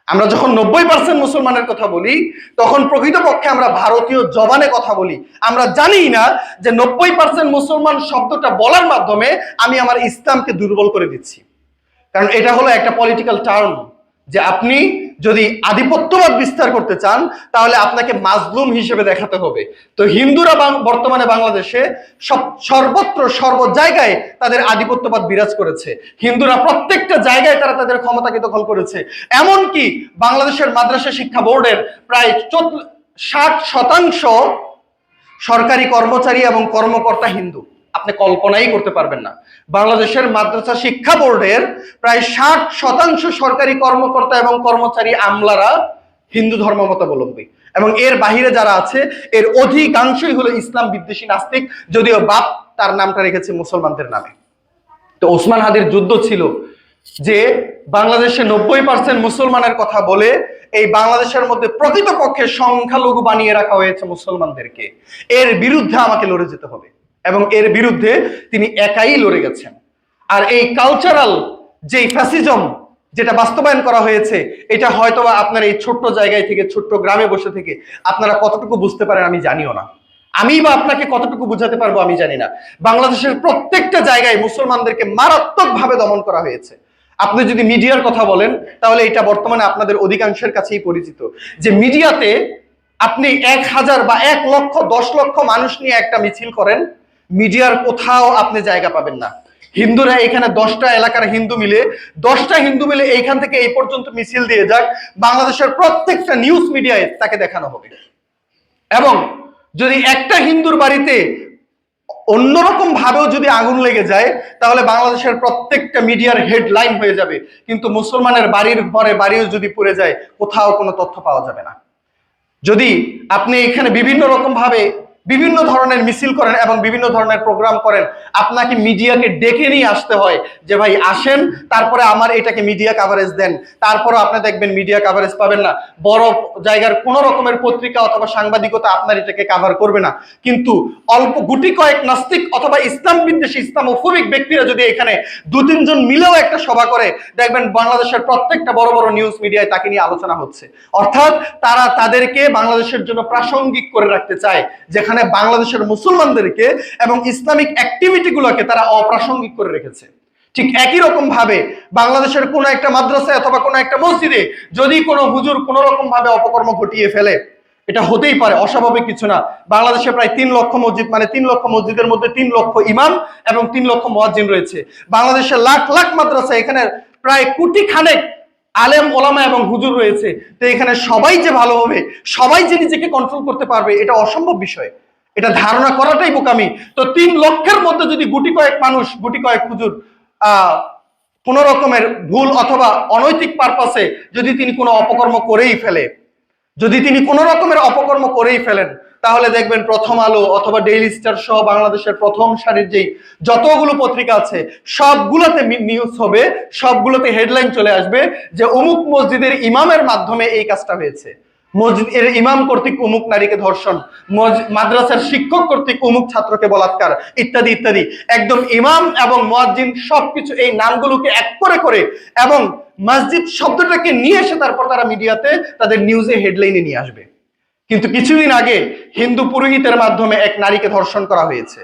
Speaker 1: আমরা যখন 90% মুসলমানের কথা বলি তখন প্রকৃতপক্ষে আমরা ভারতীয় জবানে কথা বলি। আমরা জানি না যে 90% মুসলমান শব্দটা বলার মাধ্যমে আমি আমার ইসলামকে দুর্বল করে দিচ্ছি। কারণ এটা হলো একটা পলিটিক্যাল টার্ম, যে আপনি যদি আধিপত্যবাদ বিস্তার করতে চান তাহলে আপনাকে মাজলুম হিসেবে দেখাতে হবে। তো হিন্দুরা বর্তমানে বাংলাদেশে সর্বত্র সর্ব জায়গায় তাদের আধিপত্যবাদ বিরাজ করেছে। হিন্দুরা প্রত্যেকটা জায়গায় তারা তাদের ক্ষমতাকে দখল করেছে। এমনকি বাংলাদেশের মাদ্রাসা শিক্ষা বোর্ডের প্রায় 60% সরকারি কর্মচারী এবং কর্মকর্তা হিন্দু। আপনি কল্পনাই করতে পারবেন না, বাংলাদেশের মাদ্রাসা শিক্ষা বোর্ডের প্রায় 60% সরকারি কর্মকর্তা এবং কর্মচারী আমলারা হিন্দু ধর্মাবলম্বী, এবং এর বাহিরে যারা আছে এর অধিকাংশই হলো ইসলাম বিদ্বেষী নাস্তিক, যদিও বাপ তার নামটা রেখেছে মুসলমানদের নামে। তো ওসমান হাদির যুদ্ধ ছিল যে বাংলাদেশে 90% মুসলমানের কথা বলে এই বাংলাদেশের মধ্যে প্রকৃতপক্ষে সংখ্যালঘু বানিয়ে রাখা হয়েছে মুসলমানদেরকে। এর বিরুদ্ধে আমাকে লড়ে যেতে হবে, এবং এর বিরুদ্ধে তিনি একাই লড়ে গেছেন। আর এই কালচারাল যে ফ্যাসিজম যেটা বাস্তবায়ন করা হয়েছে, এটা হয়তোবা আপনার এই ছোট্ট জায়গায় থেকে, ছোট্ট গ্রামে বসে থেকে আপনারা কতটুকু বুঝতে পারেন আমি জানিও না। আমি বা আপনাকে কতটুকু বুঝাতে পারবো আমি জানি না। বাংলাদেশের প্রত্যেকটা জায়গায় মুসলমানদেরকে মারাত্মকভাবে দমন করা হয়েছে। আপনি যদি মিডিয়ার কথা বলেন তাহলে এটা বর্তমানে আপনাদের অধিকাংশের কাছেই পরিচিত যে মিডিয়াতে আপনি 1000 বা 1 লক্ষ 10 লক্ষ মানুষ নিয়ে একটা মিছিল করেন, মিডিয়ার কোথাও আপনি জায়গা পাবেন না। হিন্দুরা এখানে 10টা এলাকার হিন্দু মিলে 10টা হিন্দু মিলে এইখান থেকে এই পর্যন্ত মিছিল দিয়ে যাক, বাংলাদেশের প্রত্যেকটা নিউজ মিডিয়ায় তাকে দেখানো হবে। এবং যদি একটা হিন্দুর বাড়িতে অন্যরকম ভাবেও যদি আগুন লেগে যায় তাহলে বাংলাদেশের প্রত্যেকটা মিডিয়ার হেডলাইন হয়ে যাবে, কিন্তু মুসলমানের বাড়ির ঘরে বাড়িও যদি পুড়ে যায় কোথাও কোনো তথ্য পাওয়া যাবে না। যদি আপনি এখানে বিভিন্ন রকম ভাবে বিভিন্ন ধরনের মিছিল করেন এবং বিভিন্ন ধরনের প্রোগ্রাম করেন, আপনাকে মিডিয়াকে ডেকে নিয়ে আসতে হয় যে ভাই আসেন, তারপরে আমার এটাকে মিডিয়া কাভারেজ দেন। তারপরও আপনি দেখবেন মিডিয়া কাভারেজ পাবেন না, বড় জায়গার কোনো রকমের পত্রিকা অথবা সাংবাদিকতা আপনার এটাকে কাভার করবে না। কিন্তু অল্প গুটি কয়েক নাস্তিক অথবা ইসলাম বিদ্বেষী ইসলামোফোবিক ব্যক্তিরা যদি এখানে 2-3 জন মিলেও একটা সভা করে, দেখবেন বাংলাদেশের প্রত্যেকটা বড় বড় নিউজ মিডিয়ায় তাকে নিয়ে আলোচনা হচ্ছে। অর্থাৎ তারা তাদেরকে বাংলাদেশের জন্য প্রাসঙ্গিক করে রাখতে চায়, যেখানে বাংলাদেশের মুসলমানদেরকে এবং ইসলামিক অ্যাক্টিভিটি গুলোকে তারা অপ্রাসঙ্গিক করে রেখেছে। ঠিক একই রকম ভাবে বাংলাদেশের কোন একটা মাদ্রাসায় অথবা কোন একটা মসজিদে যদি কোনো হুজুর কোন রকম ভাবে অপকর্ম ঘটিয়ে ফেলে, এটা হতেই পারে, অস্বাভাবিক কিছু না। বাংলাদেশে প্রায় 3 লক্ষ মসজিদ, মানে 3 লক্ষ মসজিদের মধ্যে 3 লক্ষ ইমাম এবং 3 লক্ষ মুয়াজ্জিন রয়েছে। বাংলাদেশে লাখ লাখ মাদ্রাসা, এখানে প্রায় কোটি খানেক আলেম ওলামা এবং হুজুর রয়েছে। তো এখানে সবাই যে ভালো হবে, সবাই যে নিজেকে কন্ট্রোল করতে পারবে, এটা অসম্ভব বিষয়, এটা ধারণা করাটাই বোকামি। তো 3 লক্ষের মধ্যে যদি গুটি কয়েক মানুষ, গুটি কয়েক হুজুর কোনো রকমের ভুল অথবা অনৈতিক পারপাসে যদি তিনি কোনো অপকর্ম করেই ফেলে, যদি তিনি কোনো রকমের অপকর্ম করেই ফেলেন, তাহলে দেখবেন প্রথম আলো অথবা ডেইলি স্টার সহ বাংলাদেশের প্রথম সারির যেই যতগুলো পত্রিকা আছে সবগুলোতে নিউজ হবে, সবগুলোতে হেডলাইন চলে আসবে যে অমুক মসজিদের ইমামের মাধ্যমে এই কাজটা হয়েছে, মসজিদের ইমাম কর্তৃক অমুক নারীকে ধর্ষণ, মাদ্রাসার শিক্ষক কর্তৃক অমুক ছাত্রকে বলাৎকার, ইত্যাদি ইত্যাদি। একদম ইমাম এবং মুয়াজ্জিন সবকিছু এই নামগুলোকে এক করে করে এবং মসজিদ শব্দটাকে নিয়ে এসে তারপর তারা মিডিয়াতে তাদের নিউজে হেডলাইনে নিয়ে আসবে। কিন্তু কিছুদিন আগে হিন্দু পুরোহিতের মাধ্যমে এক নারীকে ধর্ষণ করা হয়েছে,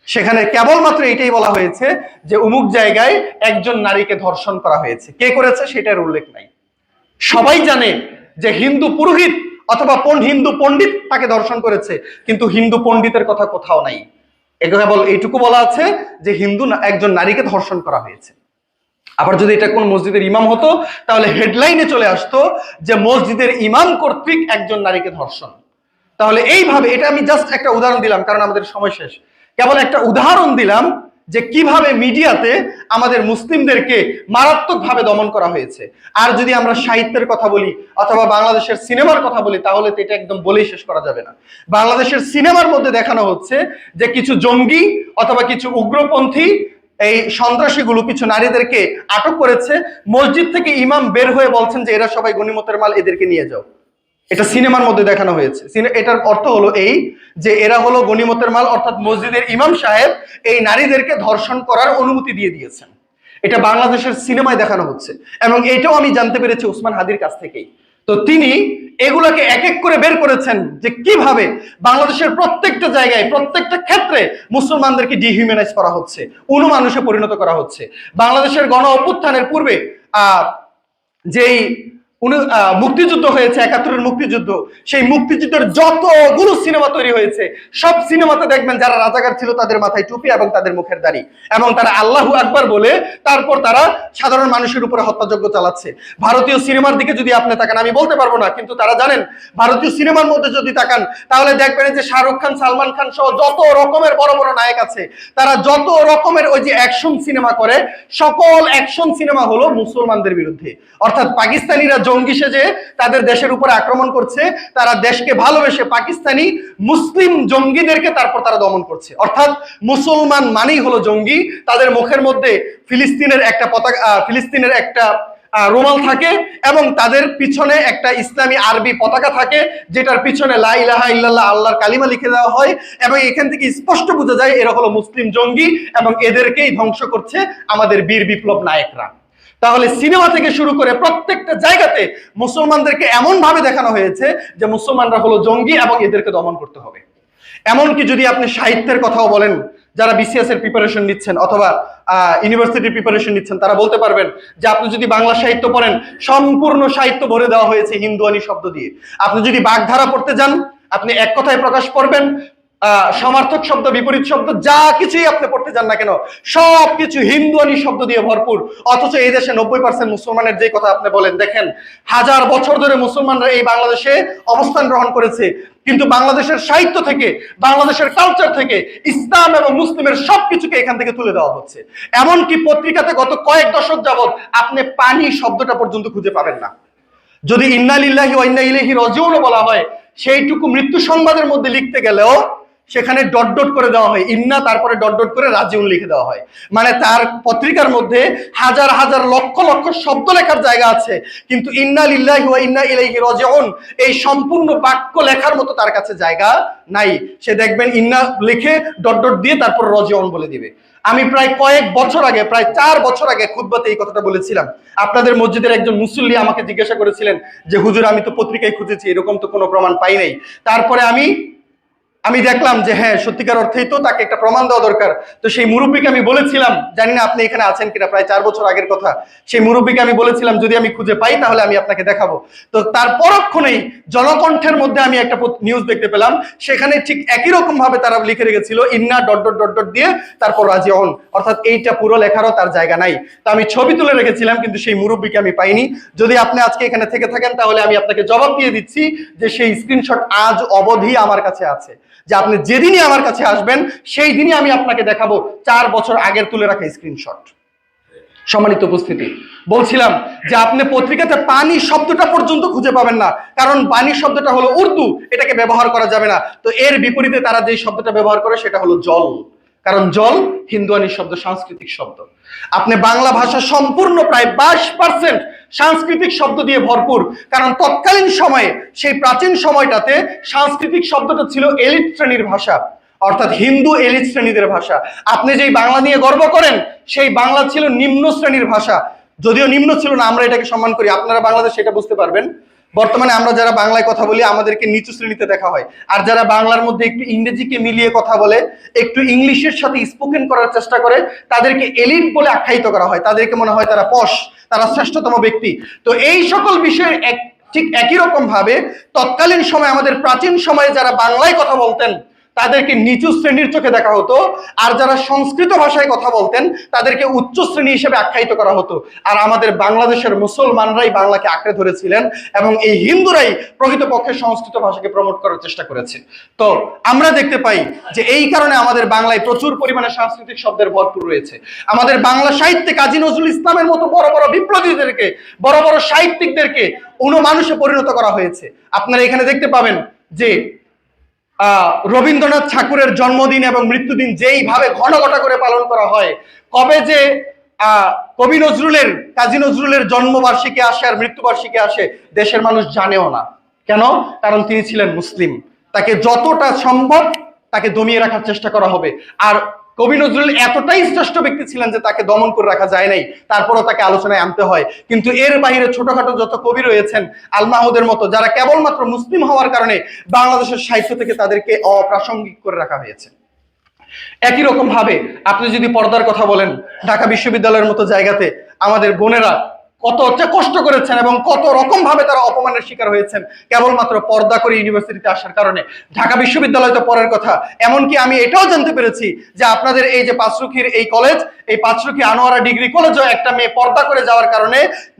Speaker 1: সেখানে কেবলমাত্র এটাই বলা হয়েছে যে অমুক জায়গায় একজন নারীকে ধর্ষণ করা হয়েছে, কে করেছে সেটার উল্লেখ নাই। সবাই জানে যে হিন্দু পুরোহিত অথবা হিন্দু পণ্ডিত তাকে ধর্ষণ করেছে, কিন্তু হিন্দু পণ্ডিতের কথা কোথাও নাই। কেবল এইটুকু বলা আছে যে একজন নারীকে ধর্ষণ করা হয়েছে। আবার যদি এটা কোন মসজিদের ইমাম হতো, তাহলে হেডলাইনে চলে আসতো যে মসজিদের ইমাম কর্তৃক একজন নারীকে ধর্ষণ। তাহলে এইভাবে, এটা আমি জাস্ট একটা উদাহরণ দিলাম কারণ আমাদের সময় শেষ, কেবল একটা উদাহরণ দিলাম যে কিভাবে মিডিয়াতে আমাদের মুসলিমদেরকে মারাত্মকভাবে দমন করা হয়েছে। আর যদি আমরা সাহিত্যের কথা বলি অথবা বাংলাদেশের সিনেমার কথা বলি, তাহলে তো এটা একদম বলেই শেষ করা যাবে না। বাংলাদেশের সিনেমার মধ্যে দেখানো হচ্ছে যে কিছু জঙ্গি অথবা কিছু উগ্রপন্থী এই সন্ত্রাসীগুলো কিছু নারীদেরকে আটক করেছে, মসজিদ থেকে ইমাম বের হয়ে বলছেন যে এরা সবাই গনিমতের মাল, এদেরকে নিয়ে যাও। এটা সিনেমার মধ্যে দেখানো হয়েছে। এটার অর্থ হলো এই যে এরা হলো গনিমতের মাল, অর্থাৎ মসজিদের ইমাম সাহেব এই নারীদেরকে ধর্ষণ করার অনুমতি দিয়ে দিয়েছেন। এটা বাংলাদেশের সিনেমায় দেখানো হচ্ছে এবং এটাও আমি জানতে পেরেছি ওসমান হাদির কাছ থেকেই। তো তিনি এগুলাকে এক এক করে বের করেছেন যে কিভাবে বাংলাদেশের প্রত্যেকটা জায়গায় প্রত্যেকটা ক্ষেত্রে মুসলমানদেরকে ডিহিউম্যানাইজ করা হচ্ছে, মানুষে পরিণত করা হচ্ছে। বাংলাদেশের গণ অভ্যুত্থানের পূর্বে যেই মুক্তিযুদ্ধ হয়েছে, ৭১-এর মুক্তিযুদ্ধ, সেই মুক্তিযুদ্ধের যতগুলো সিনেমা তৈরি হয়েছে সব সিনেমাতে দেখবেন যারা রাজাকার ছিল তাদের মাথায় টুপি এবং তাদের মুখের দাড়ি, এবং তারা আল্লাহু আকবার বলে তারপর তারা সাধারণ মানুষের উপরে হত্যাযজ্ঞ চালাচ্ছে। ভারতীয় সিনেমার দিকে যদি আপনি তাকান, আমি বলতে পারবো না, কিন্তু তারা জানেন ভারতীয় সিনেমার মধ্যে যদি তাকান তাহলে দেখবেন যে শাহরুখ খান, সালমান খান সহ যত রকমের বড় বড় নায়ক আছে, তারা যত রকমের ওই যে অ্যাকশন সিনেমা করে, সকল অ্যাকশন সিনেমা হলো মুসলমানদের বিরুদ্ধে। অর্থাৎ পাকিস্তানিরা জঙ্গি সেজে তাদের দেশের উপরে আক্রমণ করছে, তারা দেশকে ভালোবেসে পাকিস্তানি মুসলিম জঙ্গিদেরকে তারপর তারা দমন করছে। অর্থাৎ মুসলমান মানেই হলো জঙ্গি। তাদের মুখের মধ্যে ফিলিস্তিনের একটা পতাকা, ফিলিস্তিনের একটা রুমাল থাকে এবং তাদের পিছনে একটা ইসলামী আরবি পতাকা থাকে, যেটার পিছনে লা ইলাহা ইল্লাল্লাহ আল্লাহর কালিমা লিখে দেওয়া হয়, এবং এখান থেকে স্পষ্ট বোঝা যায় এরা হলো মুসলিম জঙ্গি এবং এদেরকেই ধ্বংস করছে আমাদের বীর বিপ্লব নায়করা। তাহলে সিনেমা থেকে শুরু করে প্রত্যেকটা জায়গাতে মুসলমানদেরকে এমন ভাবে দেখানো হয়েছে যে মুসলমানরা হলো জঙ্গি এবং এদেরকে দমন করতে হবে। এমনকি যদি আপনি সাহিত্যের কথাও বলেন, যারা বিসিএস এর প্রিপারেশন নিচ্ছেন অথবা ইউনিভার্সিটির প্রিপারেশন নিচ্ছেন, তারা বলতে পারবেন যে আপনি যদি বাংলা সাহিত্য পড়েন, সম্পূর্ণ সাহিত্য ভরে দেওয়া হয়েছে হিন্দুয়ানি শব্দ দিয়ে। আপনি যদি বাগধারা পড়তে যান, আপনি এক কথায় প্রকাশ করবেন, সমার্থক শব্দ, বিপরীত শব্দ, যা কিছুই আপনি পড়তে যান না কেন, সবকিছু হিন্দুয়ানি শব্দ দিয়ে ভরপুর। অথচ এই দেশে 90% মুসলমানের যে কথা আপনি বলেন, দেখেন 1000 বছর ধরে মুসলমানরা এই বাংলাদেশে অবস্থান গ্রহণ করেছে, কিন্তু বাংলাদেশের সাহিত্য থেকে, বাংলাদেশের কালচার থেকে ইসলাম এবং মুসলিমের সবকিছুকে এখান থেকে তুলে দেওয়া হচ্ছে। এমনকি পত্রিকাতে গত কয়েক দশক যাবৎ আপনি পানি শব্দটা পর্যন্ত খুঁজে পাবেন না। যদি ইন্না লিল্লাহি ওয়া ইন্না ইলাইহি রাজিউন বলা হয়, সেইটুকু মৃত্যু সংবাদের মধ্যে লিখতে গেলেও সেখানে ডট ডট করে দেওয়া হয়, ইন্না তারপরে ডট ডট করে রাজিউন লিখে দেওয়া হয়। মানে তার পত্রিকার মধ্যে হাজার হাজার লক্ষ লক্ষ শব্দ লেখার জায়গা আছে, কিন্তু ইন্না লিল্লাহি ওয়া ইন্না ইলাইহি রাজিউন এই সম্পূর্ণ বাক্য লেখার মতো তার কাছে জায়গা নাই। সে দেখবেন ইন্না লিখে ডট ডট দিয়ে তারপর রাজিউন বলে দিবে। আমি প্রায় কয়েক বছর আগে, প্রায় 4 বছর আগে খুতবাতে এই কথাটা বলেছিলাম। আপনাদের মসজিদের একজন মুসল্লি আমাকে জিজ্ঞাসা করেছিলেন যে হুজুর, আমি তো পত্রিকায় খুঁজেছি, এরকম তো কোনো প্রমাণ পাই নাই। তারপরে আমি আমি দেখলাম যে হ্যাঁ, সত্যিকার অর্থেই তো তাকে একটা প্রমাণ দেওয়া দরকার। তো সেই মুরব্বীকে আমি বলেছিলাম, জানি না আপনি এখানে আছেন কিনা, প্রায় 4 বছর আগের কথা, সেই মুরব্বীকে আমি বলেছিলাম যদি আমি খুঁজে পাই তাহলে আমি আপনাকে দেখাবো। তো তার পরক্ষণেই জনকণ্ঠের মধ্যে আমি একটা নিউজ দেখতে পেলাম, সেখানে ঠিক একই রকম ভাবে তারা লিখে রেখেছিল ইন্না ডট ডট ডট ডট দিয়ে তারপর রাজিউন, অর্থাৎ এইটা পুরো লেখারও তার জায়গা নাই। তো আমি ছবি তুলে রেখেছিলাম, কিন্তু সেই মুরব্বীকে আমি পাইনি। যদি আপনি আজকে এখানে থেকে থাকেন তাহলে আমি আপনাকে জবাব দিয়ে দিচ্ছি যে সেই স্ক্রিনশট আজ অবধি আমার কাছে আছে, যে আপনি যেদিনই আমার কাছে আসবেন সেই দিনই আমি আপনাকে দেখাবো 4 বছর আগের তুলে রাখা স্ক্রিনশট। সম্মানিত উপস্থিতি, বলছিলাম যে আপনি পত্রিকাতে পানি শব্দটা পর্যন্ত খুঁজে পাবেন না, কারণ পানি শব্দটা হলো উর্দু, এটাকে ব্যবহার করা যাবে না। তো এর বিপরীতে তারা যে শব্দটা ব্যবহার করে সেটা হলো জল, কারণ জল হিন্দুয়ানি শব্দ, সাংস্কৃতিক শব্দ। আপনি বাংলা ভাষা সম্পূর্ণ প্রায় 22% সাংস্কৃতিক শব্দ দিয়ে ভরপুর, কারণ তৎকালীন সময়ে সেই প্রাচীন সময়টাতে সাংস্কৃতিক শব্দটা ছিল এলিট শ্রেণীর ভাষা, অর্থাৎ হিন্দু এলিট শ্রেণীদের ভাষা। আপনি যেই বাংলা নিয়ে গর্ব করেন সেই বাংলা ছিল নিম্ন শ্রেণীর ভাষা, যদিও নিম্ন ছিল না, আমরা এটাকে সম্মান করি। আপনারা বাংলাদেশে এটা বুঝতে পারবেন, বর্তমানে আমরা যারা বাংলায় কথা বলি আমাদেরকে নিচু শ্রেণীতে দেখা হয়, আর যারা বাংলার মধ্যে একটু ইংরেজিকে মিলিয়ে কথা বলে, একটু ইংলিশের সাথে স্পোকেন করার চেষ্টা করে, তাদেরকে এলিট বলে আখ্যায়িত করা হয়, তাদেরকে মনে হয় তারা পশ, তারা শ্রেষ্ঠতম ব্যক্তি। তো এই সকল বিষয়ের ঠিক একই রকম ভাবে তৎকালীন সময় আমাদের প্রাচীন সময়ে যারা বাংলায় কথা বলতেন তাদেরকে নিচু শ্রেণীর চোখে দেখা হতো, আর যারা সংস্কৃত ভাষায় কথা বলতেন তাদেরকে উচ্চ শ্রেণী হিসেবে আখ্যায়িত করা হতো। আর আমাদের বাংলাদেশের মুসলমানরাই বাংলাকে আঁকড়ে ধরেছিলেন এবং এই হিন্দুরাই প্রকৃতপক্ষে সংস্কৃত ভাষাকে প্রমোট করার চেষ্টা করেছে। তো আমরা দেখতে পাই যে এই কারণে আমাদের বাংলায় প্রচুর পরিমাণে সাংস্কৃতিক শব্দের ভরপুর রয়েছে। আমাদের বাংলা সাহিত্যে কাজী নজরুল ইসলামের মতো বড় বড় বিপ্লবীদেরকে, বড় বড় সাহিত্যিকদেরকে মানুষে পরিণত করা হয়েছে। আপনারা এখানে দেখতে পাবেন যে রবীন্দ্রনাথ ঠাকুরের জন্মদিন এবং মৃত্যুদিন যেইভাবে ঘন ঘটা করে পালন করা হয়, কবে যে কবি নজরুলের, কাজী নজরুলের জন্মবার্ষিকী আসে আর মৃত্যুবার্ষিকী আসে দেশের মানুষ জানেও না। কেন? কারণ তিনি ছিলেন মুসলিম, তাকে যতটা সম্ভব তাকে দমিয়ে রাখার চেষ্টা করা হবে। আর কবি নজরুল এতটাই শ্রেষ্ঠ ব্যক্তি ছিলেন যে তাকে দমন করে রাখা যায় নাই, তারপরও তাকে আলোচনায় আনতে হয়। কিন্তু এর বাইরে ছোটখাটো যত কবি রয়েছেন আল মাহমুদের মতো, যারা কেবলমাত্র মুসলিম হওয়ার কারণে বাংলাদেশের সাহিত্য থেকে তাদেরকে অপ্রাসঙ্গিক করে রাখা হয়েছে। একই রকম ভাবে আপনি যদি পর্দার কথা বলেন, ঢাকা বিশ্ববিদ্যালয়ের মতো জায়গাতে আমাদের বোনেরা কত কষ্ট করেছেন এবং কত রকম ভাবে তারা অপমানের শিকার হয়েছেন কেবলমাত্র পর্দা করে ইউনিভার্সিটিতে আসার কারণে। ঢাকা বিশ্ববিদ্যালয় তো পরের কথা, এমনকি আমি এটাও জানতে পেরেছি যে আপনাদের এই যে পাঁচরুখির এই কলেজ, এই পাঁচরুখি আনোয়ারা ডিগ্রি কলেজও একটা মেয়ে পর্দা করে যাওয়ার কারণে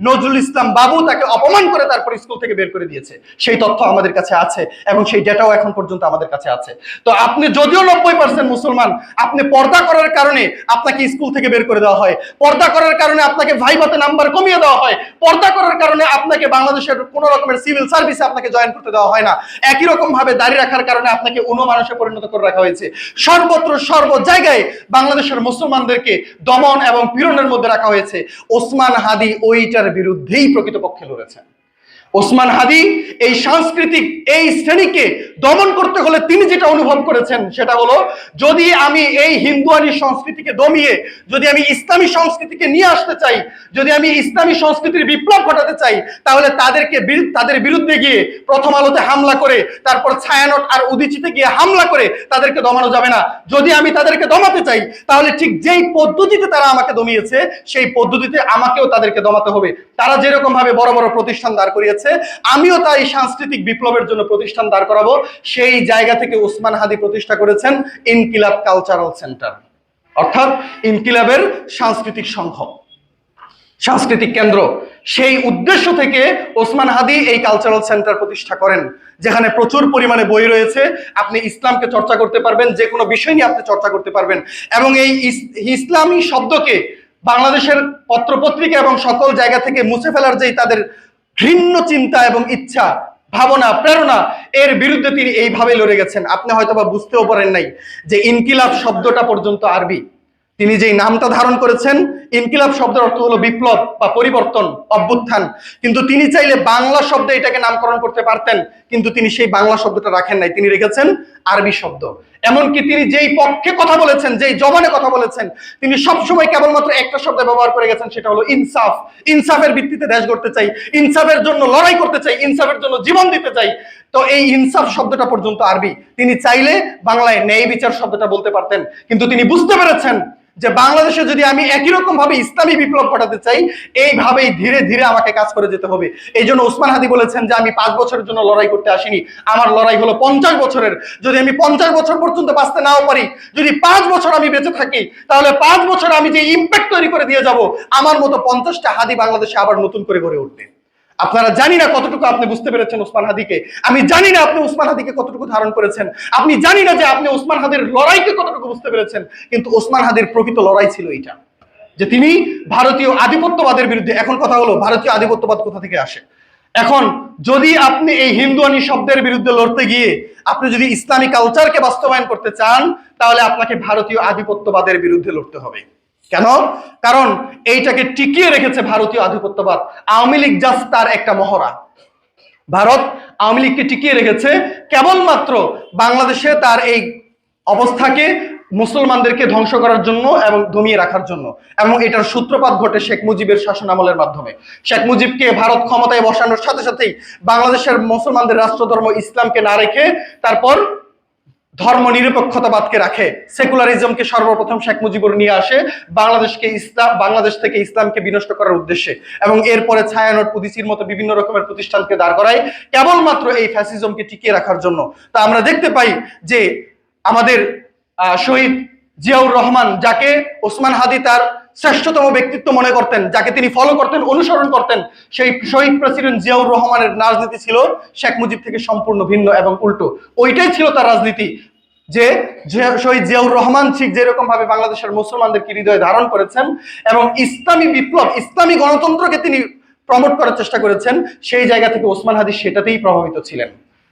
Speaker 1: নজরুল ইসলাম বাবু তাকে অপমান করে তারপর স্কুল থেকে বের করে দিয়েছে। সেই তথ্য আমাদের কাছে আছে এবং সেই ডেটাও এখন পর্যন্ত আমাদের কাছে আছে। তো আপনি যদিও 90% মুসলমান, আপনি পর্দা করার কারণে আপনাকে স্কুল থেকে বের করে দেওয়া হয়, পর্দা করার কারণে আপনাকে ভাইভাতে নাম্বার কমিয়ে দেওয়া হয়, পর্দা করার কারণে আপনাকে বাংলাদেশের কোন রকমের সিভিল সার্ভিসে আপনাকে জয়েন করতে দেওয়া হয় না। একই রকম ভাবে দাড়ি রাখার কারণে আপনাকে মানুষে পরিণত করে রাখা হয়েছে। সর্বত্র সর্ব জায়গায় বাংলাদেশের মুসলমানদেরকে দমন এবং পীড়নের মধ্যে রাখা হয়েছে। ওসমান হাদি ওইটার বিরুদ্ধেই প্রকৃতপক্ষে লড়েছেন। ওসমান হাদি এই সাংস্কৃতিক এই শ্রেণীকে দমন করতে হলে তিনি যেটা অনুভব করেছেন সেটা হলো, যদি আমি এই হিন্দুয়ানি সংস্কৃতিকে দমিয়ে যদি আমি ইসলামী সংস্কৃতিকে নিয়ে আসতে চাই, যদি আমি ইসলামী সংস্কৃতির বিপ্লব ঘটাতে চাই, তাহলে তাদের বিরুদ্ধে গিয়ে প্রথম আলোতে হামলা করে, তারপর ছায়ানট আর উদীচিতে গিয়ে হামলা করে তাদেরকে দমানো যাবে না। যদি আমি তাদেরকে দমাতে চাই তাহলে ঠিক যেই পদ্ধতিতে তারা আমাকে দমিয়েছে সেই পদ্ধতিতে আমাকেও তাদেরকে দমাতে হবে। তারা যেরকম ভাবে বড় বড় প্রতিষ্ঠান দাঁড় করিয়েছে, আমিও তাই সাংস্কৃতিক বিপ্লবের জন্য প্রতিষ্ঠান দাঁড় করাবো। সেই জায়গা থেকে ওসমান হাদি প্রতিষ্ঠা করেছেন ইনকিলাব কালচারাল সেন্টার, অর্থাৎ ইনকিলাবের সাংস্কৃতিক সংঘ, সাংস্কৃতিক কেন্দ্র। সেই উদ্দেশ্য থেকে ওসমান হাদি এই কালচারাল সেন্টার প্রতিষ্ঠা করেন, যেখানে প্রচুর পরিমাণে বই রয়েছে। আপনি ইসলামকে চর্চা করতে পারবেন, যে কোনো বিষয় নিয়ে আপনি চর্চা করতে পারবেন। এবং এই ইসলামী শব্দকে বাংলাদেশের পত্রপত্রিকা এবং সকল জায়গা থেকে মুছে ফেলার যেই তাদের ঘৃণ্য চিন্তা এবং ইচ্ছা, ভাবনা, প্রেরণা, এর বিরুদ্ধে তিনি এইভাবে লড়ে গেছেন। আপনি হয়তো বা বুঝতেও পারেন নাই যে ইনকিলাব শব্দটা পর্যন্ত আরবি। তিনি যেই নামটা ধারণ করেছেন, ইনকিলাব শব্দের অর্থ হলো বিপ্লব বা পরিবর্তন, অভ্যুত্থান। কিন্তু তিনি চাইলে বাংলা শব্দে এটাকে নামকরণ করতে পারতেন, কিন্তু তিনি সেই বাংলা শব্দটা রাখেন নাই, তিনি রেখেছেন আরবি শব্দ। এমনকি তিনি যেই পক্ষে কথা বলেছেন, যেই জবানে কথা বলেছেন, তিনি সবসময় কেবলমাত্র একটা শব্দ ব্যবহার করে গেছেন, সেটা হলো ইনসাফ। ইনসাফের ভিত্তিতে দেশ গড়তে চাই, ইনসাফের জন্য লড়াই করতে চাই, ইনসাফের জন্য জীবন দিতে চাই। তো এই ইনসাফ শব্দটা পর্যন্ত আরবি, তিনি চাইলে বাংলায় ন্যায় বিচার শব্দটা বলতে পারতেন, কিন্তু তিনি বুঝতে পেরেছেন যে বাংলাদেশে যদি আমি একই রকম ভাবে ইসলামী বিপ্লব ঘটাতে চাই, এইভাবেই ধীরে ধীরে আমাকে কাজ করে যেতে হবে। এই জন্য ওসমান হাদি বলেছেন যে আমি 5 বছরের জন্য লড়াই করতে আসিনি, আমার লড়াই হলো 50 বছরের। যদি আমি 50 বছর পর্যন্ত বাঁচতে নাও পারি, যদি 5 বছর আমি বেঁচে থাকি, তাহলে 5 বছর আমি যে ইম্প্যাক্ট তৈরি করে দিয়ে যাব, আমার মতো 50টা হাদি বাংলাদেশে আবার নতুন করে গড়ে উঠবে। আপনারা জানি না কতটুকু আপনি বুঝতে পেরেছেন ওসমান হাদিকে, আমি জানি না আপনি ওসমান হাদিকে কতটুকু ধারণ করেছেন, আপনি জানি না যে আপনি ওসমান হাদির লড়াইকে কতটুকু বুঝতে পেরেছেন, কিন্তু ওসমান হাদির প্রকৃত লড়াই ছিল এইটা, যে তিনি ভারতীয় আধিপত্যবাদের বিরুদ্ধে। এখন কথা হলো ভারতীয় আধিপত্যবাদ কোথা থেকে আসে? এখন যদি আপনি এই হিন্দুয়ানি শব্দের বিরুদ্ধে লড়তে গিয়ে আপনি যদি ইসলামী কালচারকে বাস্তবায়ন করতে চান, তাহলে আপনাকে ভারতীয় আধিপত্যবাদের বিরুদ্ধে লড়তে হবে। কেন? কারণ এইটাকে টিকিয়ে রেখেছে ভারতীয় আধিপত্যবাদ। আওয়ামী লীগ জাস্ট তার একটা মহড়া। ভারত আওয়ামী লীগকে টিকিয়ে রেখেছে কেবলমাত্র বাংলাদেশে তার এই অবস্থাকে মুসলমানদেরকে ধ্বংস করার জন্য এবং দমিয়ে রাখার জন্য, এবং এটার সূত্রপাত ঘটে শেখ মুজিবের শাসন আমলের মাধ্যমে। শেখ মুজিবকে ভারত ক্ষমতায় বসানোর সাথে সাথেই বাংলাদেশের মুসলমানদের রাষ্ট্রধর্ম ইসলামকে না রেখে তারপর ধর্ম নিরপেক্ষতাবাদকে রাখে, সেকুলারিজমকে সর্বপ্রথম শেখ মুজিবুর নিয়ে আসে বাংলাদেশ থেকে ইসলামকে বিনষ্ট করার উদ্দেশ্যে, এবং এরপরে ছায়ানট পুদিচির মতো বিভিন্ন রকমের প্রতিষ্ঠানকে দাঁড় করায় কেবলমাত্র এই ফ্যাসিজমকে টিকিয়ে রাখার জন্য। তা আমরা দেখতে পাই যে আমাদের শহীদ জিয়াউর রহমান, যাকে ওসমান হাদি তার শ্রেষ্ঠতম ব্যক্তিত্ব মনে করতেন, যাকে তিনি ফলো করতেন, অনুসরণ করতেন, সেই শহীদ প্রেসিডেন্ট জিয়াউর রহমানের রাজনীতি ছিল শেখ মুজিব থেকে সম্পূর্ণ ভিন্ন এবং উল্টো। ওইটাই ছিল তার রাজনীতি, যে শহীদ জিয়াউর রহমান ঠিক যেরকম ভাবে বাংলাদেশের মুসলমানদেরকে হৃদয়ে ধারণ করেছেন এবং ইসলামী বিপ্লব, ইসলামী গণতন্ত্রকে তিনি প্রমোট করার চেষ্টা করেছেন, সেই জায়গা থেকে ওসমান হাদি সেটাতেই প্রভাবিত ছিলেন।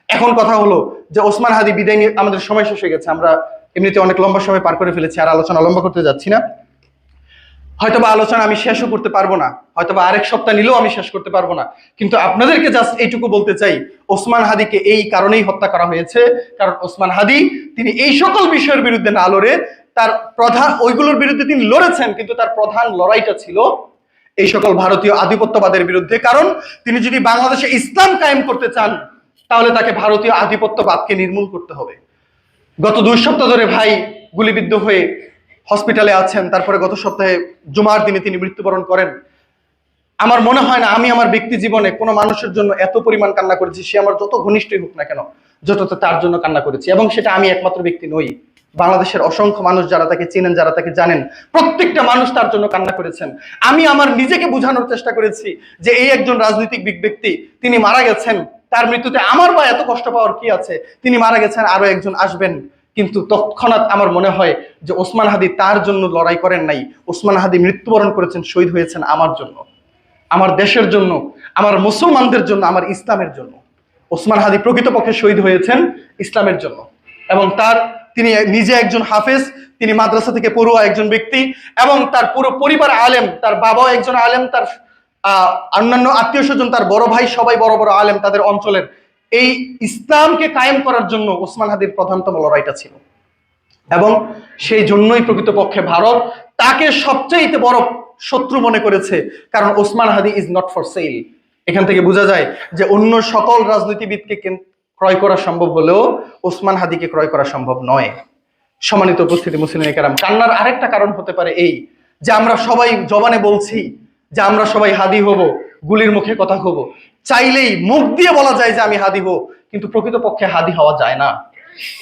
Speaker 1: এখন কথা হলো যে ওসমান হাদি বিদায় নিয়ে আমাদের সময় শেষ হয়ে গেছে, আমরা এমনিতে অনেক লম্বা সময় পার করে ফেলেছি, আর আলোচনা লম্বা করতে যাচ্ছি না। হয়তোবা আলোচনা আমি শেষও করতে পারবো না, হয়তোবা আরেক সপ্তাহ নিলেও আমি শেষ করতে পারবো না, কিন্তু আপনাদেরকে জাস্ট এইটুকু বলতে চাই, ওসমান হাদিকে এই কারণেই হত্যা করা হয়েছে, কারণ ওসমান হাদি তিনি এই সকল বিষয়ের বিরুদ্ধে না লড়ে তার প্রধান ওইগুলোর বিরুদ্ধে তিনি লড়েছেন, কিন্তু তার প্রধান লড়াইটা ছিল এই সকল ভারতীয় আধিপত্যবাদের বিরুদ্ধে। কারণ তিনি যদি বাংলাদেশে ইসলাম কায়েম করতে চান, তাহলে তাকে ভারতীয় আধিপত্যবাদকে নির্মূল করতে হবে। গত 2 সপ্তাহ ধরে ভাই গুলিবিদ্ধ হয়ে হসপিটালে আছেন, তারপরে গত সপ্তাহে জুমার দিনে তিনি মৃত্যুবরণ করেন। আমার মনে হয় না আমি আমার ব্যক্তি জীবনে কোনো মানুষের জন্য এত পরিমাণ কান্না করেছি, সে আমার যত ঘনিষ্ঠই হোক না কেন, যতটা তার জন্য কান্না করেছি। এবং সেটা আমি একমাত্র ব্যক্তি নই, বাংলাদেশের অসংখ্য মানুষ যারা তাকে চেনেন, যারা তাকে জানেন, প্রত্যেকটা মানুষ তার জন্য কান্না করেছেন। আমি আমার নিজেকে বোঝানোর চেষ্টা করেছি যে এই একজন রাজনৈতিক ব্যক্তি, তিনি মারা গেছেন, তার মৃত্যুতে আমার বা এত কষ্ট পাওয়ার কি আছে, তিনি মারা গেছেন, আরো একজন আসবেন। কিন্তু তৎক্ষণাৎ আমার মনে হয় যে ওসমান হাদি তার জন্য লড়াই করেন নাই, ওসমান হাদি মৃত্যুবরণ করেছেন, শহীদ হয়েছেন আমার জন্য, আমার দেশের জন্য, আমার মুসলমানদের জন্য, আমার ইসলামের জন্য। ওসমান হাদি প্রকৃতপক্ষে শহীদ হয়েছেন ইসলামের জন্য, এবং তিনি নিজে একজন হাফেজ, তিনি মাদ্রাসা থেকে পড়ুয়া একজন ব্যক্তি, এবং তার পুরো পরিবার আলেম, তার বাবাও একজন আলেম, তার অন্যান্য আত্মীয় স্বজন, তার বড় ভাই সবাই বড় বড় আলেম তাদের অঞ্চলের। এই ইসলামকে কায়েম করার জন্য ওসমান হাদির প্রধানতম লড়াইটা ছিল, এবং সেই জন্যই প্রকৃতপক্ষে ভারত তাকে সবচেয়ে বড় শত্রু মনে করেছে, কারণ ওসমান হাদি ইজ নট ফর সেল। এখান থেকে বোঝা যায় যে অন্য সকল রাজনীতিবিদকে ক্রয় করা সম্ভব হলেও ওসমান হাদিকে ক্রয় করা সম্ভব নয়। সম্মানিত উপস্থিতি মুসলিম কেরাম, কান্নার আরেকটা কারণ হতে পারে এই যে আমরা সবাই জবানে বলছি যে আমরা সবাই হাদি হব, গুলির মুখে কথা হব, চাইলেই মুখ দিয়ে বলা যায় যে আমি হাদি হব, কিন্তু প্রকৃতপক্ষে হাদি হওয়া যায় না।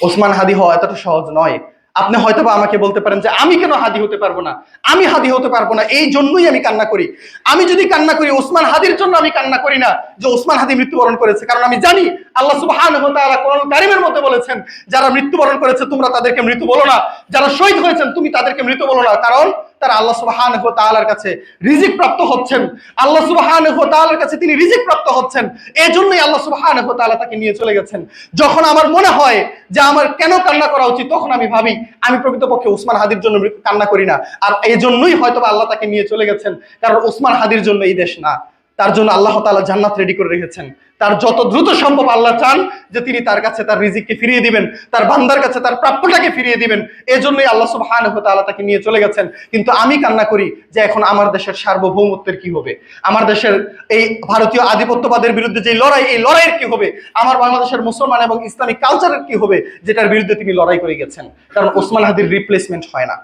Speaker 1: ওসমান হাদি হওয়া এতটা সহজ নয়। আপনি হয়তোবা আমাকে বলতে পারেন যে আমি কেন হাদি হতে পারবো না, আমি হাদি হতে পারবো না, এই জন্যই আমি কান্না করি। আমি যদি কান্না করি ওসমান হাদির জন্য আমি কান্না করি না যে ওসমান হাদি মৃত্যুবরণ করেছে, কারণ আমি জানি আল্লাহ সুবহানাহু ওয়া তাআলা কোরআন কারীমের মধ্যে বলেছেন যারা মৃত্যুবরণ করেছে তোমরা তাদেরকে মৃত বলো না, যারা শহীদ হয়েছেন তুমি তাদেরকে মৃত বলো না, কারণ তারা আল্লাহ সুবহানাহু ওয়া তাআলার কাছে রিজিক প্রাপ্ত হচ্ছেন, আল্লাহ সুবহানাহু ওয়া তাআলার কাছে তিনি রিজিক প্রাপ্ত হচ্ছেন, এজন্যই আল্লাহ সুবহানাহু ওয়া তাআলা তাকে নিয়ে চলে গেছেন। যখন আমার মনে হয় যে আমার কেন কান্না করা উচিত, তখন আমি ভাবি আমি প্রকৃতপক্ষে ওসমান হাদির জন্য কান্না করি না, আর এই জন্যই হয়তো আল্লাহ তাকে নিয়ে চলে গেছেন, কারণ ওসমান হাদির জন্য এই দেশ না,
Speaker 2: তার জন্য আল্লাহ তাআলা জান্নাত রেডি করে রেখেছেন। তার যত দ্রুত সম্ভব আল্লাহ চান যে তিনি তার কাছে তার রিজিককে ফিরিয়ে দিবেন, তার বান্দার কাছে তার প্রাপ্যটাকে ফিরিয়ে দিবেন। এজন্যই আল্লাহ সুবহানাহু ওয়া তাআলা তাকে নিয়ে চলে গেছেন। কিন্তু আমি কান্না করি যে এখন আমার দেশের সার্বভৌমত্বের কি হবে, আমার দেশের এই ভারতীয় আধিপত্যবাদের বিরুদ্ধে যে লড়াই, এই লড়াইয়ের কি হবে, আমার বাংলাদেশের মুসলমান এবং ইসলামিক কালচারের কি হবে, যেটার বিরুদ্ধে তিনি লড়াই করে গেছেন। কারণ ওসমান হাদির রিপ্লেসমেন্ট হয় না।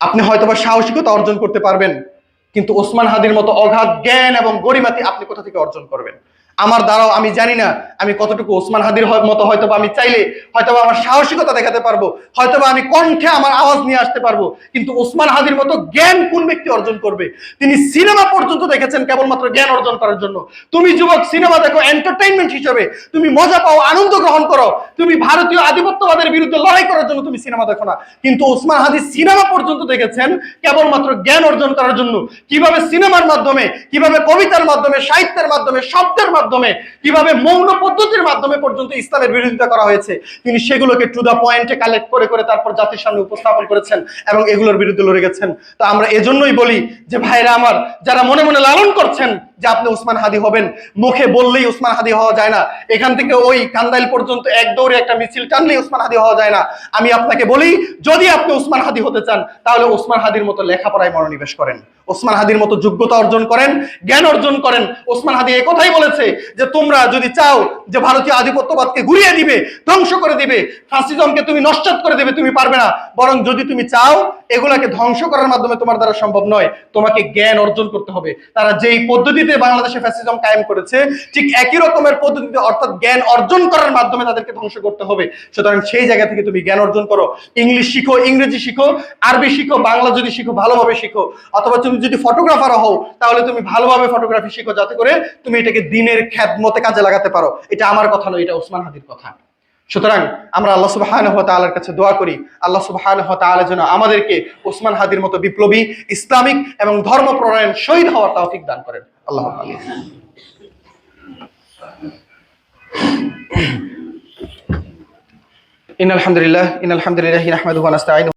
Speaker 2: আপনি হয়তোবা সাহসিকতা অর্জন করতে পারবেন, কিন্তু ওসমান হাদির মতো অগাধ জ্ঞান এবং গরিমাতি আপনি কোথা থেকে অর্জন করবেন? আমার দ্বারাও আমি জানি না আমি কতটুকু ওসমান হাদির মতো হয়তোবা আমি চাইলে হয়তোবা আমার সাহসিকতা দেখাতে পারবো, হয়তোবা আমি কণ্ঠে আমার আওয়াজ নিয়ে আসতে পারবো, কিন্তু ওসমান হাদির মতো জ্ঞান কোন ব্যক্তি অর্জন করবে? তিনি সিনেমা পর্যন্ত দেখেছেন কেবলমাত্র জ্ঞান অর্জন করার জন্য। তুমি যুবক সিনেমা দেখো এন্টারটেইনমেন্ট হিসেবে, তুমি মজা পাও, আনন্দ গ্রহণ করো, তুমি ভারতীয় আধিপত্যবাদের বিরুদ্ধে লড়াই করার জন্য তুমি সিনেমা দেখো না। কিন্তু ওসমান হাদি সিনেমা পর্যন্ত দেখেছেন কেবলমাত্র জ্ঞান অর্জন করার জন্য। কিভাবে সিনেমার মাধ্যমে, কিভাবে কবিতার মাধ্যমে, সাহিত্যের মাধ্যমে, শব্দের মাধ্যমে, কিভাবে মৌন পদ্ধতির মাধ্যমে পর্যন্ত ইসলামের বিরোধিতা করা হয়েছে, তিনি সেগুলোকে টু দা পয়েন্টে কালেক্ট করে করে তারপর জাতির সামনে উপস্থাপন করেছেন এবং এগুলোর বিরুদ্ধে লড়ে গেছেন। তো আমরা এজন্যই বলি যে ভাইরা আমার, যারা মনে মনে লালন করছেন যে আপনি ওসমান হাদি হবেন, মুখে বললেই ওসমান হাদি হওয়া যায় না, এখান থেকে ওই কান্দাইল পর্যন্ত এক দৌড়ে একটা মিছিল টানলেই ওসমান হাদি হওয়া যায় না। আমি আপনাকে বলি, যদি আপনি ওসমান হাদি হতে চান তাহলে ওসমান হাদির মতো লেখাপড়ায় মনোনিবেশ করেন, ওসমান হাদির মতো যোগ্যতা অর্জন করেন, জ্ঞান অর্জন করেন। ওসমান হাদি এই কথাই বলেছে যে তোমরা যদি চাও যে ভারতীয় আধিপত্যবাদকে ঘুরিয়ে দিবে, ধ্বংস করে দিবে, ফ্যাসিজমকে তুমি নস্যাৎ করে দিবে, তুমি পারবে না। বরং যদি তুমি চাও এগুলাকে ধ্বংস করার মাধ্যমে তোমার দ্বারা সম্ভব নয়, তোমাকে জ্ঞান অর্জন করতে হবে। তারা যেই পদ্ধতিতে বাংলাদেশে ফ্যাসিজম কায়েম করেছে, ঠিক একই রকমের পদ্ধতিতে, অর্থাৎ জ্ঞান অর্জন করার মাধ্যমে তাদেরকে ধ্বংস করতে হবে। সুতরাং সেই জায়গা থেকে তুমি জ্ঞান অর্জন করো, ইংলিশ শিখো, ইংরেজি শিখো, আরবি শিখো, বাংলা যদি শিখো ভালোভাবে শিখো, অথবা তুমি যদি ফটোগ্রাফার হও তাহলে তুমি ভালোভাবে ফটোগ্রাফি শিখো, যাতে করে তুমি এটাকে দিনের খ্যাতমতে কাজে লাগাতে পারো। এটা আমার কথা নয়, এটা ওসমান হাদির কথা। সুতরাং আমরা আল্লাহ সুবহানাহু ওয়া তাআলার কাছে দোয়া করি, আল্লাহ সুবহানাহু ওয়া তাআলা যেন আমাদেরকে ওসমান হাদির মতো বিপ্লবী, ইসলামিক এবং ধর্মপরায়ণ শহীদ হওয়ার তৌফিক দান করেন। আল্লাহু আমিন। ইন্নাল হামদুলিল্লাহ নাহমাদুহু ওয়া নাস্তাঈনুহু